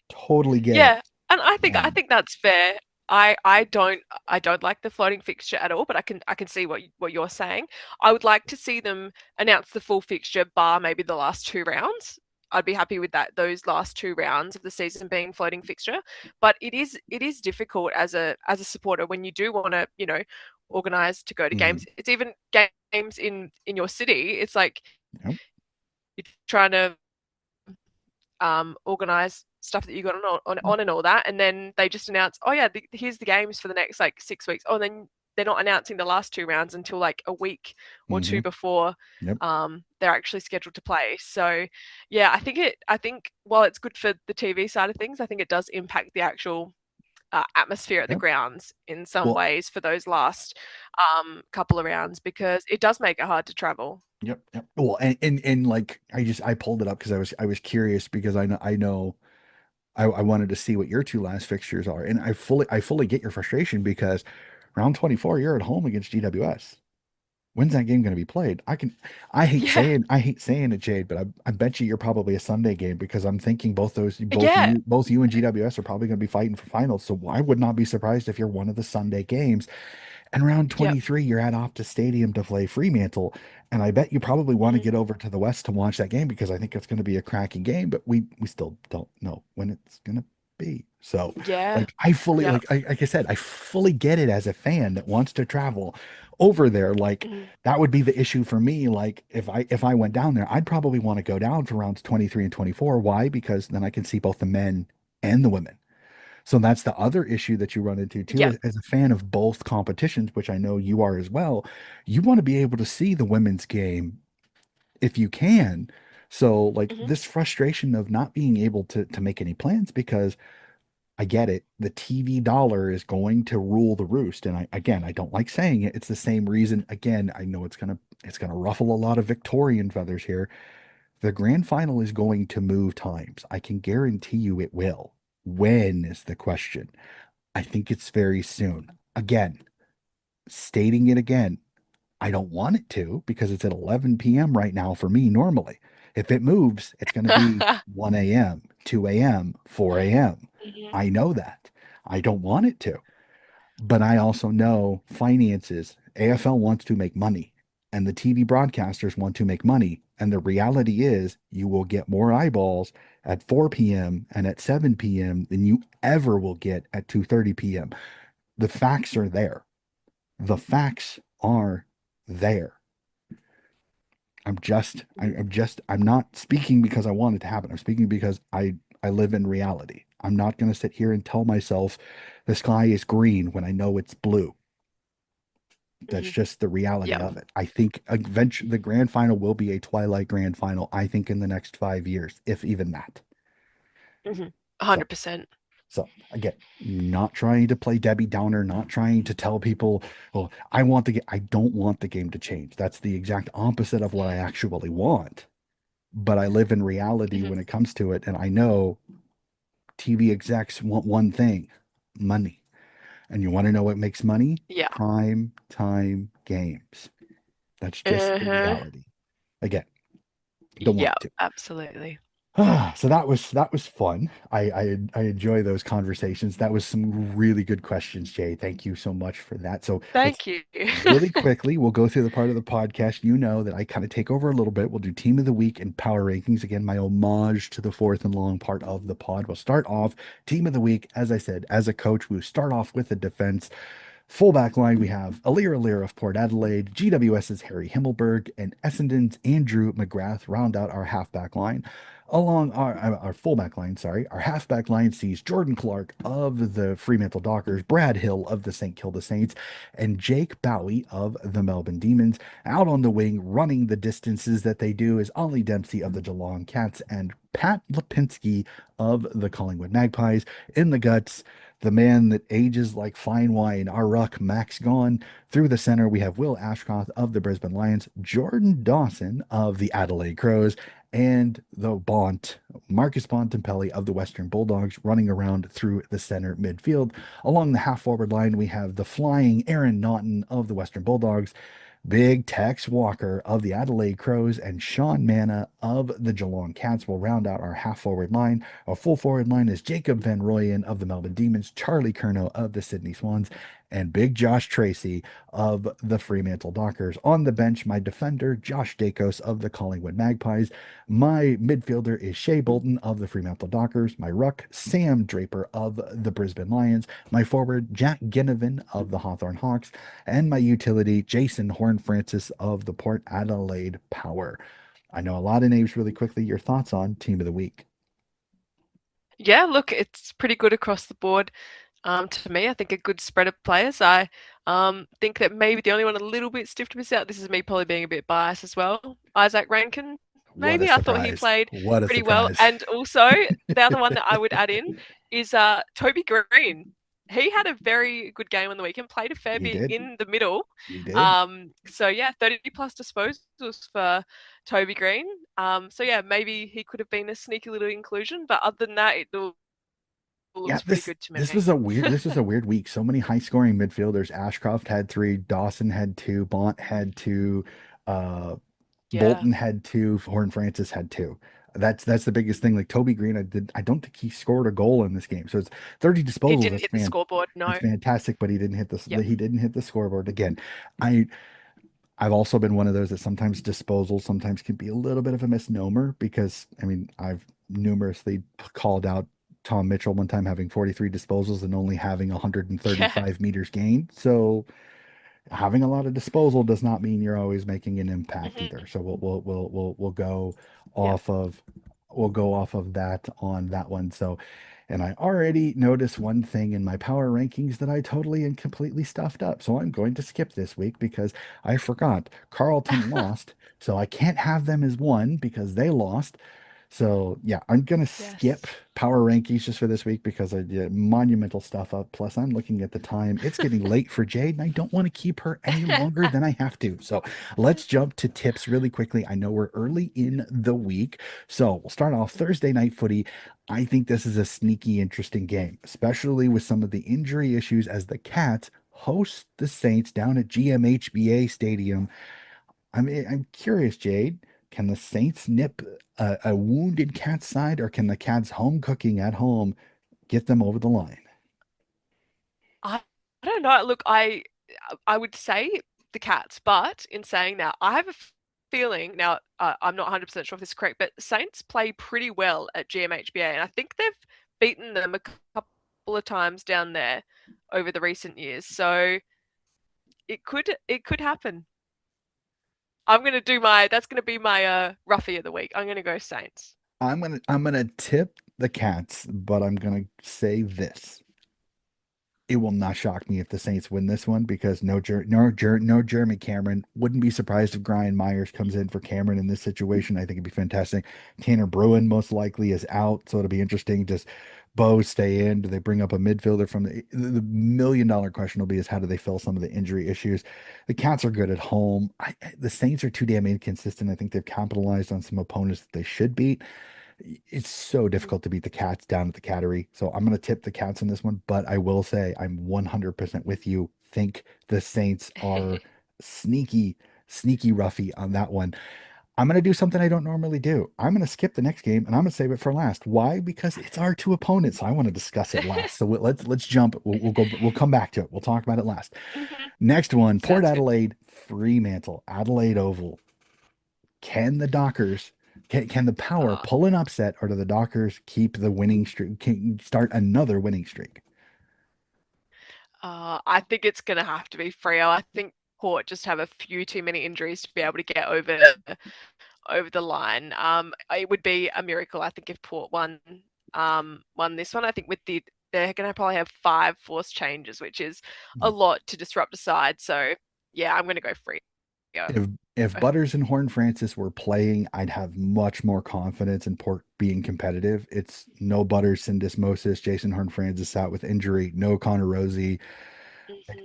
Totally get it. Yeah. And I think Um, that's fair. I don't like the floating fixture at all, but I can see what you're saying. I would like to see them announce the full fixture bar maybe the last two rounds. I'd be happy with that, those last two rounds of the season being floating fixture. But it is difficult as a supporter when you do want to, organize to go to Mhm. games. It's even games in your city. It's like Yep. you're trying to organize stuff that you got on and all that, and then they just announce, oh yeah, here's the games for the next like 6 weeks. Oh, and then they're not announcing the last two rounds until like a week or Hmm. two before Yep. they're actually scheduled to play. So yeah, I think while it's good for the TV side of things, I think it does impact the actual atmosphere at the Yep. grounds in some Well, ways for those last couple of rounds because it does make it hard to travel. yep. Yep. Well, and like I pulled it up because I was curious because I wanted to see what your two last fixtures are, and I fully get your frustration because round 24 you're at home against GWS. When's that game going to be played? Yeah, I hate saying it, Jade, but I bet you you're probably a Sunday game because I'm thinking yeah, both you and GWS are probably going to be fighting for finals. So I would not be surprised if you're one of the Sunday games. And round yep. 23, you're at Optus Stadium to play Fremantle. And I bet you probably want to Mhm. get over to the West to watch that game because I think it's going to be a cracking game, but we still don't know when it's going to be. So, Yeah, like, I fully, yep. like I said, I fully get it as a fan that wants to travel over there. Like, Mhm. that would be the issue for me. Like, if I went down there, I'd probably want to go down for rounds 23 and 24. Why? Because then I can see both the men and the women. So that's the other issue that you run into too, Yep. as a fan of both competitions, which I know you are as well. You want to be able to see the women's game if you can. So like Mhm. this frustration of not being able to make any plans because I get it. The TV dollar is going to rule the roost. And I don't like saying it. It's the same reason. Again, I know it's gonna ruffle a lot of Victorian feathers here. The grand final is going to move times. I can guarantee you it will. When is the question? I think it's very soon. Again, stating it again, I don't want it to because it's at 11 p.m. right now for me normally. If it moves, it's going to be 1 a.m., 2 a.m., 4 a.m. Mhm. I know that. I don't want it to. But I also know finances. AFL wants to make money and the TV broadcasters want to make money. And the reality is, you will get more eyeballs at 4 p.m. and at 7 p.m. than you ever will get at 2:30 p.m. The facts are there. The facts are there. I'm not speaking because I want it to happen. I'm speaking because I live in reality. I'm not going to sit here and tell myself the sky is green when I know it's blue. That's Mhm. just the reality Yep. of it. I think eventually the grand final will be a Twilight grand final, I think in the next 5 years, if even that. Mhm. So 100%. So again, not trying to play Debbie Downer, not trying to tell people, well, I don't want the game to change. That's the exact opposite of what I actually want. But I live in reality Mhm. when it comes to it, and I know TV execs want one thing, money. And you want to know what makes money? Yeah. Prime time games. That's just the Uh-huh. reality. Again, don't want Yep. it to. Absolutely. So that was fun. I enjoy those conversations. That was some really good questions, Jay. Thank you so much for that. So let's Thank you. really quickly we'll go through the part of the podcast you know that I kind of take over a little bit. We'll do team of the week and power rankings. Again, my homage to the fourth and long part of the pod. We'll start off team of the week. As I said, as a coach, we'll start off with the defense. Fullback line, we have Alir of Port Adelaide, GWS's Harry Himmelberg, and Essendon's Andrew McGrath round out our halfback line. Along our fullback line, sorry, our halfback line sees Jordan Clark of the Fremantle Dockers, Brad Hill of the St. Kilda Saints, and Jake Bowie of the Melbourne Demons. Out on the wing, running the distances that they do, is Ollie Dempsey of the Geelong Cats and Pat Lipinski of the Collingwood Magpies. In the guts, the man that ages like fine wine, our ruck, Max Gone. Through the center, we have Will Ashcroft of the Brisbane Lions, Jordan Dawson of the Adelaide Crows, and the Bont, Marcus Bontempelli of the Western Bulldogs, running around through the center midfield. Along the half forward line, we have the flying Aaron Naughton of the Western Bulldogs, Big Tex Walker of the Adelaide Crows, and Sean Manna of the Geelong Cats will round out our half forward line. Our full forward line is Jacob Van Rooyen of the Melbourne Demons, Charlie Curnow of the Sydney Swans, and Big Josh Tracy of the Fremantle Dockers. On the bench, my defender, Josh Dacos of the Collingwood Magpies. My midfielder is Shea Bolton of the Fremantle Dockers. My ruck, Sam Draper of the Brisbane Lions. My forward, Jack Ginnivan of the Hawthorn Hawks. And my utility, Jason Horn-Francis of the Port Adelaide Power. I know a lot of names really quickly. Your thoughts on Team of the Week? Yeah, look, it's pretty good across the board. To me, I think a good spread of players. I think that maybe the only one a little bit stiff to miss out. This is me probably being a bit biased as well. Isaac Rankin, What a maybe I thought he surprise. played What a pretty well. surprise. And also the other one that I would add in is Toby Green. He had a very good game on the weekend, played a fair He bit did. in the middle. He did. So yeah, 30 plus disposals for Toby Green. So yeah, maybe he could have been a sneaky little inclusion, but other than that, it Yeah, looks pretty this good to this me. was a weird week. So many high scoring midfielders. Ashcroft had three, Dawson had two, Bont had two, uh, Yeah. Bolton had two, Horn Francis had two. That's the biggest thing. Like Toby Green, I don't think he scored a goal in this game. So it's 30 He disposals. didn't hit the scoreboard. That's No. fantastic, but Yep. he didn't hit the scoreboard again. I I've also been one of those that sometimes disposal sometimes can be a little bit of a misnomer because I mean I've numerously called out Tom Mitchell one time having 43 disposals and only having Yeah. 135 meters gained. So having a lot of disposal does not mean you're always making an impact either. Hmm. So we'll go Yeah. off of that on that one. So, and I already noticed one thing in my power rankings that I totally and completely stuffed up. So I'm going to skip this week because I forgot Carlton lost. So I can't have them as one because they lost. So yeah, I'm gonna skip Yes. power rankings just for this week because I did monumental stuff up. Plus, I'm looking at the time. It's getting late for Jade, and I don't want to keep her any longer than I have to. So let's jump to tips really quickly. I know we're early in the week, so we'll start off Thursday night footy. I think this is a sneaky, interesting game, especially with some of the injury issues as the Cats host the Saints down at GMHBA Stadium. I'm curious, Jade. Can the Saints nip a wounded Cats side, or can the Cats home cooking at home get them over the line? I, I don't know. Look, I would say the Cats, but in saying that, I have a feeling now. I'm not 100% sure if this is correct, but Saints play pretty well at GMHBA, and I think they've beaten them a couple of times down there over the recent years. So it could happen. I'm gonna do my that's gonna be my roughie of the week. I'm gonna go Saints. I'm gonna tip the Cats, but I'm gonna say this. It will not shock me if the Saints win this one because no Jeremy Cameron. Wouldn't be surprised if Brian Myers comes in for Cameron in this situation. I think it'd be fantastic. Tanner Bruin most likely is out, so it'll be interesting. Does Bo stay in? Do they bring up a midfielder from the $1 million question will be is how do they fill some of the injury issues? The Cats are good at home. The Saints are too damn inconsistent. I think they've capitalized on some opponents that they should beat. It's so Mhm. difficult to beat the Cats down at the Cattery. So I'm going to tip the Cats in this one, but I will say I'm 100% with you. Think the Saints are sneaky, sneaky roughy on that one. I'm going to do something I don't normally do. I'm going to skip the next game and I'm going to save it for last. Why? Because it's our two opponents. So I want to discuss it last. So let's jump. We'll come back to it. We'll talk about it last. Mhm. Next one, Port Sounds good. Adelaide, Fremantle, Adelaide Oval. Can the Dockers, can the Power Uh, pull an upset, or do the Dockers keep the winning streak, can start another winning streak? I think it's gonna have to be Freo. I think Port just have a few too many injuries to be able to get over the line. It would be a miracle, I think, if Port won this one. I think they're gonna probably have five forced changes, which is a lot to disrupt a side. So yeah, I'm gonna go Freo. If if Butters and Horn Francis were playing, I'd have much more confidence in Port being competitive. It's no Butters, Syndismosis, Jason Horn Francis out with injury, no Connor Rosie.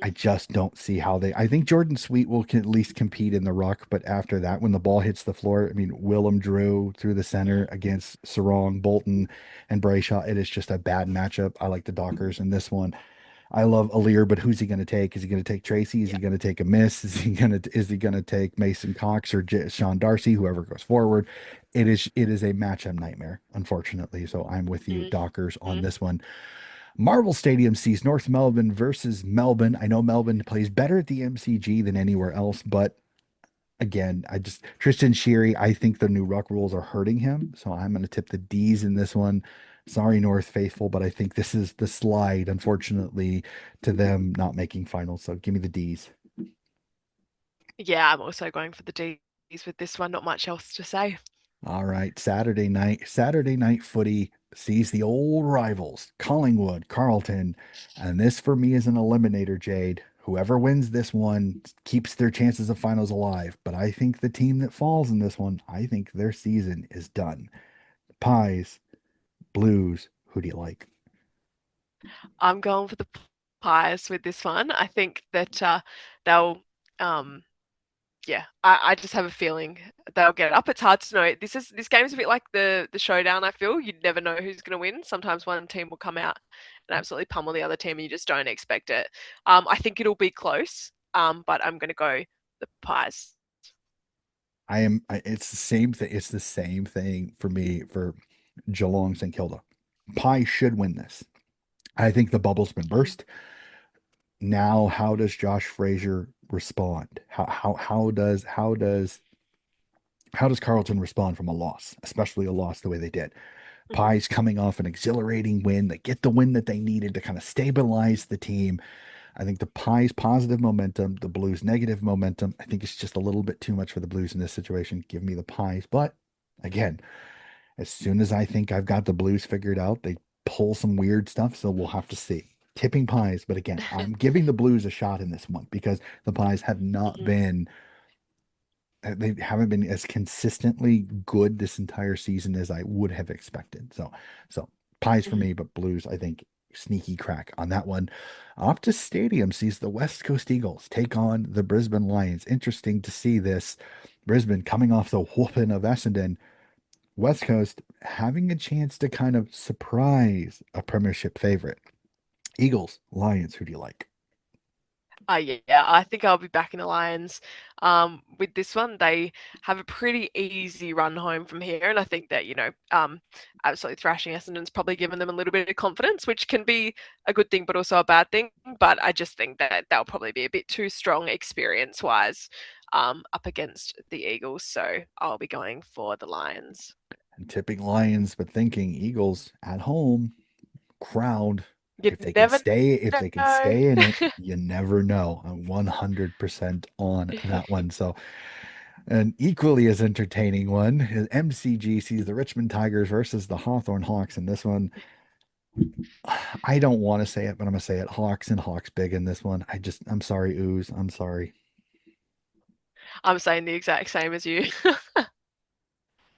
I just don't see how they. I think Jordan Sweet will at least compete in the ruck, but after that, when the ball hits the floor, I mean, Willem Drew through the center Mhm. against Sarong, Bolton, and Brayshaw. It is just a bad matchup. I like the Dockers in this one. I love Alir, but who's he going to take? Is he going to take Tracy? Is Yeah. he going to take a miss? Is he going to take Mason Cox or Sean Darcy? Whoever goes forward, it is a matchup nightmare, unfortunately. So I'm with you, Dockers, on Mhm. this one. Marvel Stadium sees North Melbourne versus Melbourne. I know Melbourne plays better at the MCG than anywhere else, but again, Tristan Sheary, I think the new ruck rules are hurting him, so I'm going to tip the D's in this one. Sorry, North faithful, but I think this is the slide, unfortunately, to them not making finals. So give me the D's. Yeah, I'm also going for the D's with this one. Not much else to say. All right, Saturday night footy sees the old rivals, Collingwood, Carlton, and this for me is an eliminator, Jade. Whoever wins this one keeps their chances of finals alive, but I think the team that falls in this one, I think their season is done. Pies, Blues, who do you like? I'm going for the Pies with this one. I think that they'll, um, yeah, I just have a feeling they'll get it up. It's hard to know. This game's a bit like the showdown. I feel you never know who's going to win. Sometimes one team will come out and absolutely pummel the other team, and you just don't expect it. I think it'll be close. But I'm going to go the Pies. It's the same thing. It's the same thing for me for Geelong St Kilda. Pie should win this. I think the bubble's been Mm. burst. Now, how does Josh Frazier respond? How does Carlton respond from a loss, especially a loss the way they did? Mhm. Pies coming off an exhilarating win. They get the win that they needed to kind of stabilize the team. I think the Pies positive momentum, the Blues negative momentum. I think it's just a little bit too much for the Blues in this situation. Give me the Pies. But again, as soon as I think I've got the Blues figured out, they pull some weird stuff. So we'll have to see. Tipping Pies. But again, I'm giving the Blues a shot in this one because the Pies have not Mhm. been they haven't been as consistently good this entire season as I would have expected. So Pies for Mhm. me, but Blues, I think, sneaky crack on that one. Optus Stadium sees the West Coast Eagles take on the Brisbane Lions. Interesting to see this. Brisbane coming off the whooping of Essendon. West Coast having a chance to kind of surprise a premiership favorite. Eagles, Lions, who do you like? Yeah, I think I'll be back in the Lions. With this one, they have a pretty easy run home from here, and I think that, absolutely thrashing Essendon's probably given them a little bit of confidence, which can be a good thing, but also a bad thing. But I just think that they'll probably be a bit too strong experience-wise, up against the Eagles. So I'll be going for the Lions. And tipping Lions, but thinking Eagles at home. Crowd, You if they can never stay, if they can know. stay in it, you never know. I'm 100% on that one. So, an equally as entertaining one is MCG sees the Richmond Tigers versus the Hawthorn Hawks. And this one, I don't want to say it, but I'm gonna say it. Hawks and Hawks big in this one. I'm sorry, Ooze. I'm sorry. I'm saying the exact same as you.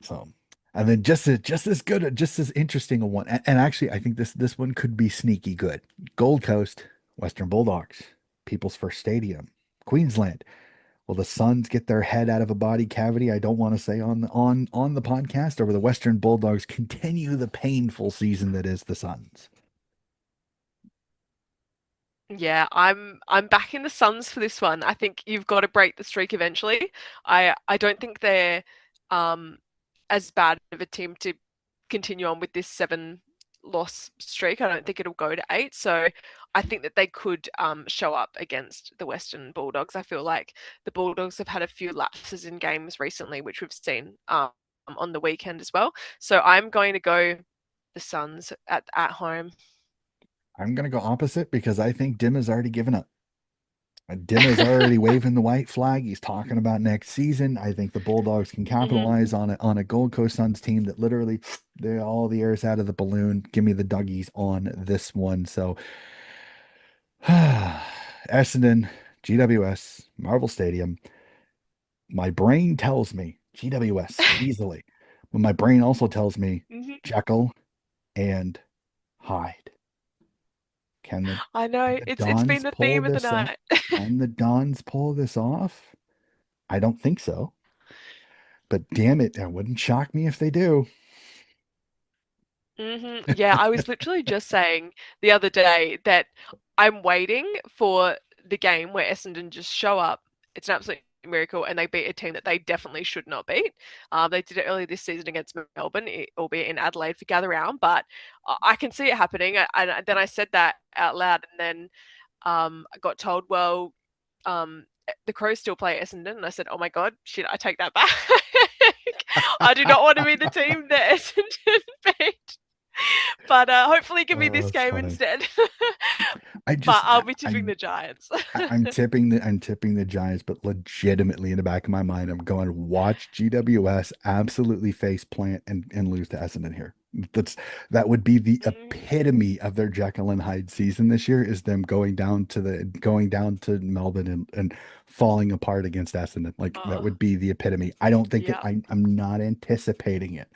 So, and then just as good, just as interesting a one. And actually, I think this one could be sneaky good. Gold Coast, Western Bulldogs, People's First Stadium, Queensland. Will the Suns get their head out of a body cavity? I don't want to say on the podcast, or will the Western Bulldogs continue the painful season that is the Suns? Yeah, I'm back in the Suns for this one. I think you've got to break the streak eventually. I don't think they're um as bad of a team to continue on with this 7 loss streak. I don't think it'll go to 8. So I think that they could show up against the Western Bulldogs. I feel like the Bulldogs have had a few lapses in games recently, which we've seen on the weekend as well. So I'm going to go the Suns at home. I'm going to go opposite because I think Dim has already given up. Dimma's already waving the white flag. He's talking about next season. I think the Bulldogs can Mhm. capitalize on a Gold Coast Suns team that literally they all the air's out of the balloon. Give me the Duggies on this one. So Essendon, GWS, Marvel Stadium. My brain tells me GWS easily, but my brain also tells me Mhm. Jekyll and Hyde. I know The it's been Dons the pull theme of the this off? night. Can the Dons pull this off? I don't think so. But damn it, that wouldn't shock me if they do. Yeah, I was literally just saying the other day that I'm waiting for the game where Essendon just show up. It's an absolute miracle, and they beat a team that they definitely should not beat. They did it earlier this season against Melbourne, albeit in Adelaide for gather round, but I can see it happening. And then I said that out loud, and then I got told, well, the Crows still play Essendon, and I said, oh my God, shit, I take that back. I do not want to be the team that Essendon beat. But hopefully give me Oh, this that's game funny. instead. I But just I'll be tipping I'm the Giants. I'm tipping the Giants, but legitimately in the back of my mind, I'm going watch GWS absolutely face plant and lose to Essendon here. That would be the Mm, epitome of their Jekyll and Hyde season this year is them going down to Melbourne and falling apart against Essendon. Like that oh, would be the epitome. I don't think it yeah. I'm not anticipating it.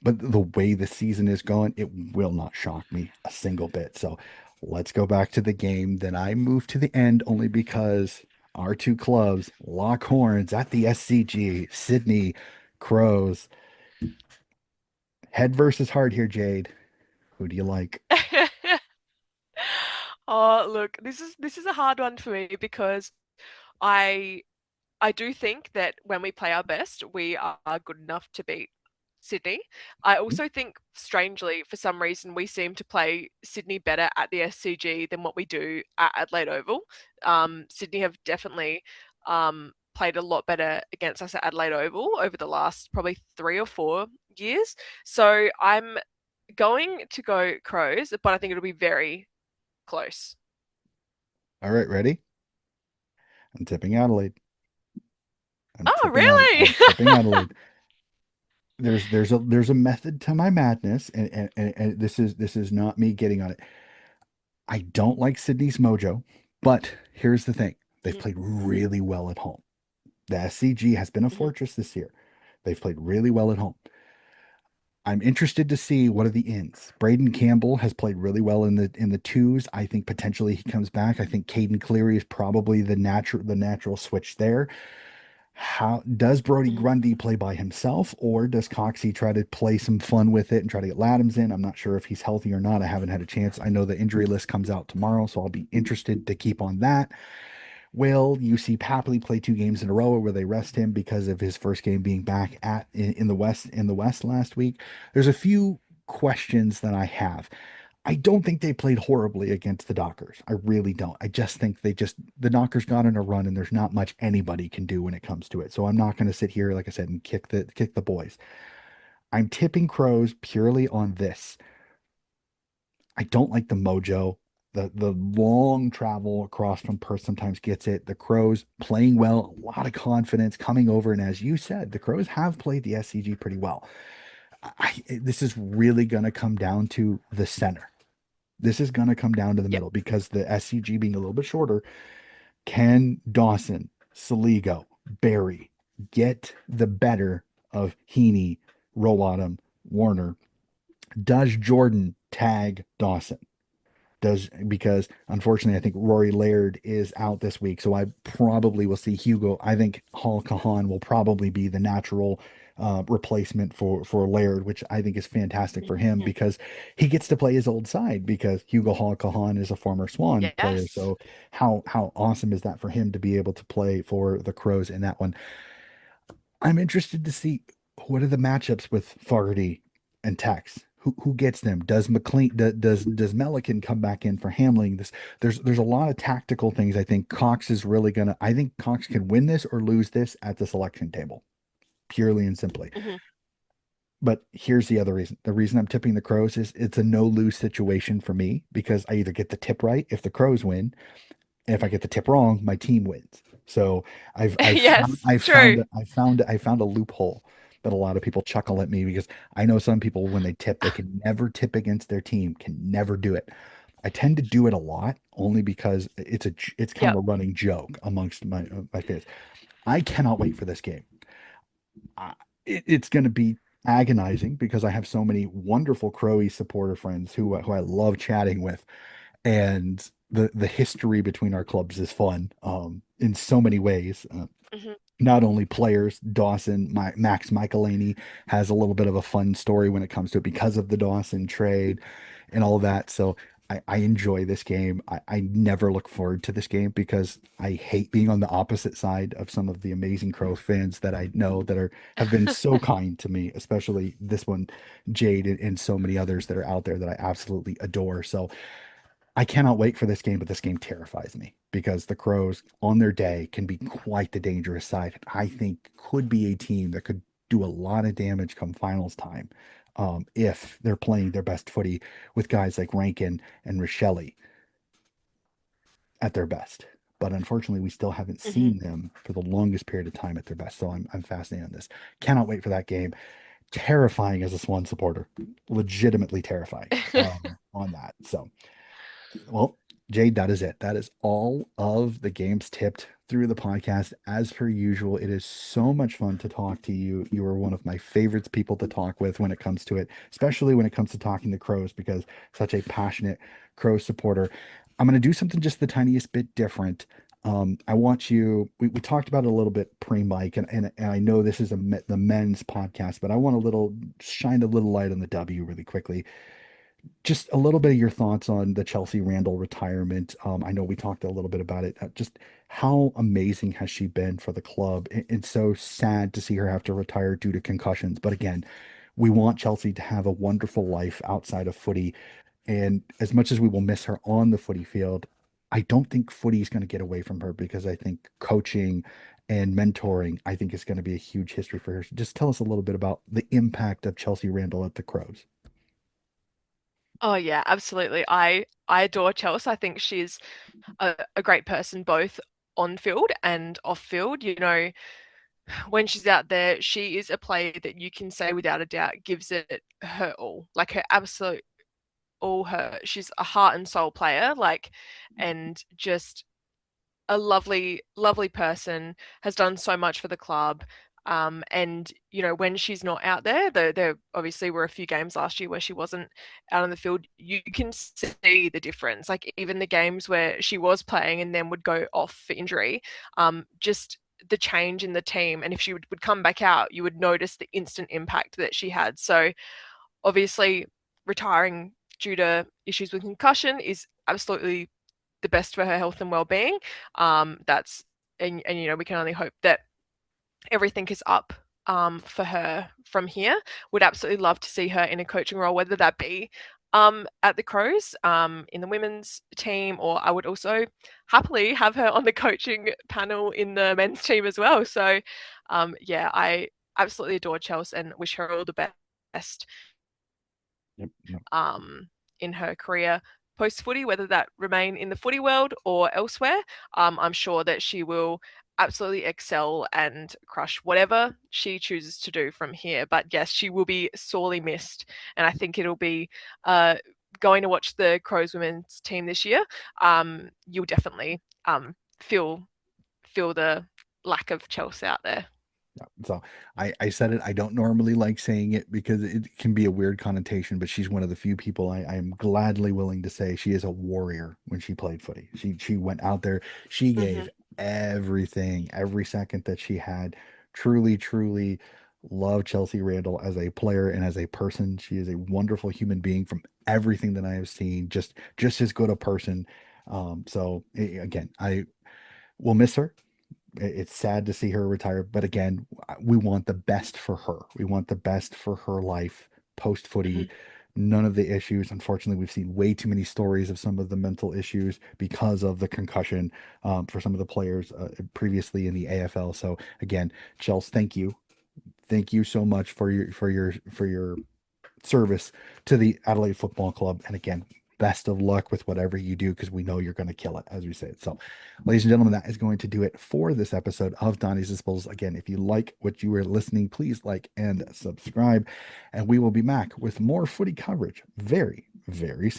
But the way the season is going, it will not shock me a single bit. So let's go back to the game. Then I move to the end only because our two clubs lock horns at the SCG, Sydney Crows. Head versus heart here, Jade. Who do you like? Oh, look, this is a hard one for me because I I do think that when we play our best, we are good enough to beat Sydney. I Hmm? also think, strangely, for some reason, we seem to play Sydney better at the SCG than what we do at Adelaide Oval. Sydney have definitely played a lot better against us at Adelaide Oval over the last probably 3 or 4 years. So I'm going to go Crows, but I think it'll be very close. All right, ready? I'm tipping Adelaide. Oh, really? I'm tipping Adelaide. There's a method to my madness, and this is not me getting on it. I don't like Sydney's mojo, but here's the thing. They've Mhm, played really well at home. The SCG has been a mhm, fortress this year. They've played really well at home. I'm interested to see what are the ins. Braden Campbell has played really well in the twos. I think potentially he comes back. I think Caden Cleary is probably the natural switch there. How does Brody mhm, Grundy play by himself, or does Coxie try to play some fun with it and try to get Ladhams in? I'm not sure if he's healthy or not. I haven't had a chance. I know the injury list comes out tomorrow, so I'll be interested to keep on that. Will you see Papley play 2 games in a row, or will they rest him because of his first game being back in the West last week? There's a few questions that I have. I don't think they played horribly against the Dockers. I really don't. I just think the Dockers got in a run and there's not much anybody can do when it comes to it. So I'm not going to sit here, like I said, and kick the boys. I'm tipping Crows purely on this. I don't like the mojo. The long travel across from Perth sometimes gets it. The Crows playing well, a lot of confidence coming over. And as you said, the Crows have played the SCG pretty well. This is really going to come down to the center. This is going to come down to the yep. middle because the SCG being a little bit shorter, can Dawson, Saligo, Barry get the better of Heaney, Rowbottom, Warner? Does Jordan tag Dawson? Does because unfortunately I think Rory Laird is out this week, so I probably will see Hugo. I think Hall Kahan will probably be the natural replacement for Laird, which I think is fantastic for him Mhm. because he gets to play his old side because Hugo Hall Kahan is a former Swan player. Yes. So how awesome is that for him to be able to play for the Crows in that one? I'm interested to see what are the matchups with Fogarty and Tex. Who gets them? Does McLean does Melican come back in for handling this? There's a lot of tactical things. I think Cox is really gonna. I think Cox can win this or lose this at the selection table, purely and simply. Mhm, But here's the other reason. The reason I'm tipping the Crows is it's a no lose situation for me because I either get the tip right if the Crows win, and if I get the tip wrong, my team wins. So Yes, true. I found a loophole that a lot of people chuckle at me because I know some people when they tip, they can never tip against their team, can never do it. I tend to do it a lot only because it's kind of Yep. a running joke amongst my fans. I cannot wait for this game. I, it's going to be agonizing because I have so many wonderful Crowy supporter friends who I love chatting with, and the history between our clubs is fun in so many ways. Hmm. Not only players, Dawson, Max Michaelaney has a little bit of a fun story when it comes to it because of the Dawson trade and all that. So I enjoy this game. I never look forward to this game because I hate being on the opposite side of some of the amazing Crow fans that I know that have been so kind to me, especially this one, Jade, and so many others that are out there that I absolutely adore. So I cannot wait for this game, but this game terrifies me because the Crows on their day can be quite the dangerous side. I think could be a team that could do a lot of damage come finals time if they're playing their best footy with guys like Rankin and Rochelle at their best. But unfortunately, we still haven't Hmm. seen them for the longest period of time at their best. So I'm fascinated on this. Cannot wait for that game. Terrifying as a Swan supporter, legitimately terrifying on that. So well, Jade, that is it. That is all of the games tipped through the podcast. As per usual, it is so much fun to talk to you. You are one of my favorites people to talk with when it comes to it, especially when it comes to talking the Crows, because such a passionate Crows supporter. I'm going to do something just the tiniest bit different. I want you, we talked about it a little bit pre-mic, and I know this is the men's podcast, but I want a little, shine a little light on the W really quickly. Just a little bit of your thoughts on the Chelsea Randall retirement. I know we talked a little bit about it. Just how amazing has she been for the club? It's so sad to see her have to retire due to concussions. But again, we want Chelsea to have a wonderful life outside of footy. And as much as we will miss her on the footy field, I don't think footy is going to get away from her because I think coaching and mentoring, I think is going to be a huge history for her. So just tell us a little bit about the impact of Chelsea Randall at the Crows. Oh yeah, absolutely. I adore Chelsea. I think she's a great person both on field and off field. You know, when she's out there, she is a player that you can say without a doubt gives it her all, like her absolute all her. She's a heart and soul player, like, and just a lovely, lovely person, has done so much for the club. And you know, when she's not out there, there obviously were a few games last year where she wasn't out on the field. You can see the difference. Like even the games where she was playing and then would go off for injury, just the change in the team. And if she would come back out, you would notice the instant impact that she had. So obviously, retiring due to issues with concussion is absolutely the best for her health and well-being. That's and you know we can only hope that everything is up for her from here. Would absolutely love to see her in a coaching role, whether that be at the Crows in the women's team, or I would also happily have her on the coaching panel in the men's team as well. So yeah, I absolutely adore Chelsea and wish her all the best Yep, yep. um, in her career post footy, whether that remain in the footy world or elsewhere. I'm sure that she will absolutely excel and crush whatever she chooses to do from here. But yes, she will be sorely missed, and I think it'll be going to watch the Crows women's team this year. You'll definitely feel the lack of Chelsea out there. Yeah. So I said it. I don't normally like saying it because it can be a weird connotation, but she's one of the few people I am gladly willing to say she is a warrior when she played footy. She went out there, she Hmm. gave everything, every second that she had. Truly, truly love Chelsea Randall as a player and as a person. She is a wonderful human being from everything that I have seen. Just as good a person. Again, I will miss her. It's sad to see her retire, but again, we want the best for her. We want the best for her life post footy. Hmm. None of the issues. Unfortunately, we've seen way too many stories of some of the mental issues because of the concussion for some of the players previously in the AFL. So again, Chels, thank you so much for your service to the Adelaide Football Club. And again, best of luck with whatever you do because we know you're going to kill it, as we said. So, ladies and gentlemen, that is going to do it for this episode of Donnie's Disposals. Again, if you like what you were listening, please like and subscribe. And we will be back with more footy coverage very, very soon.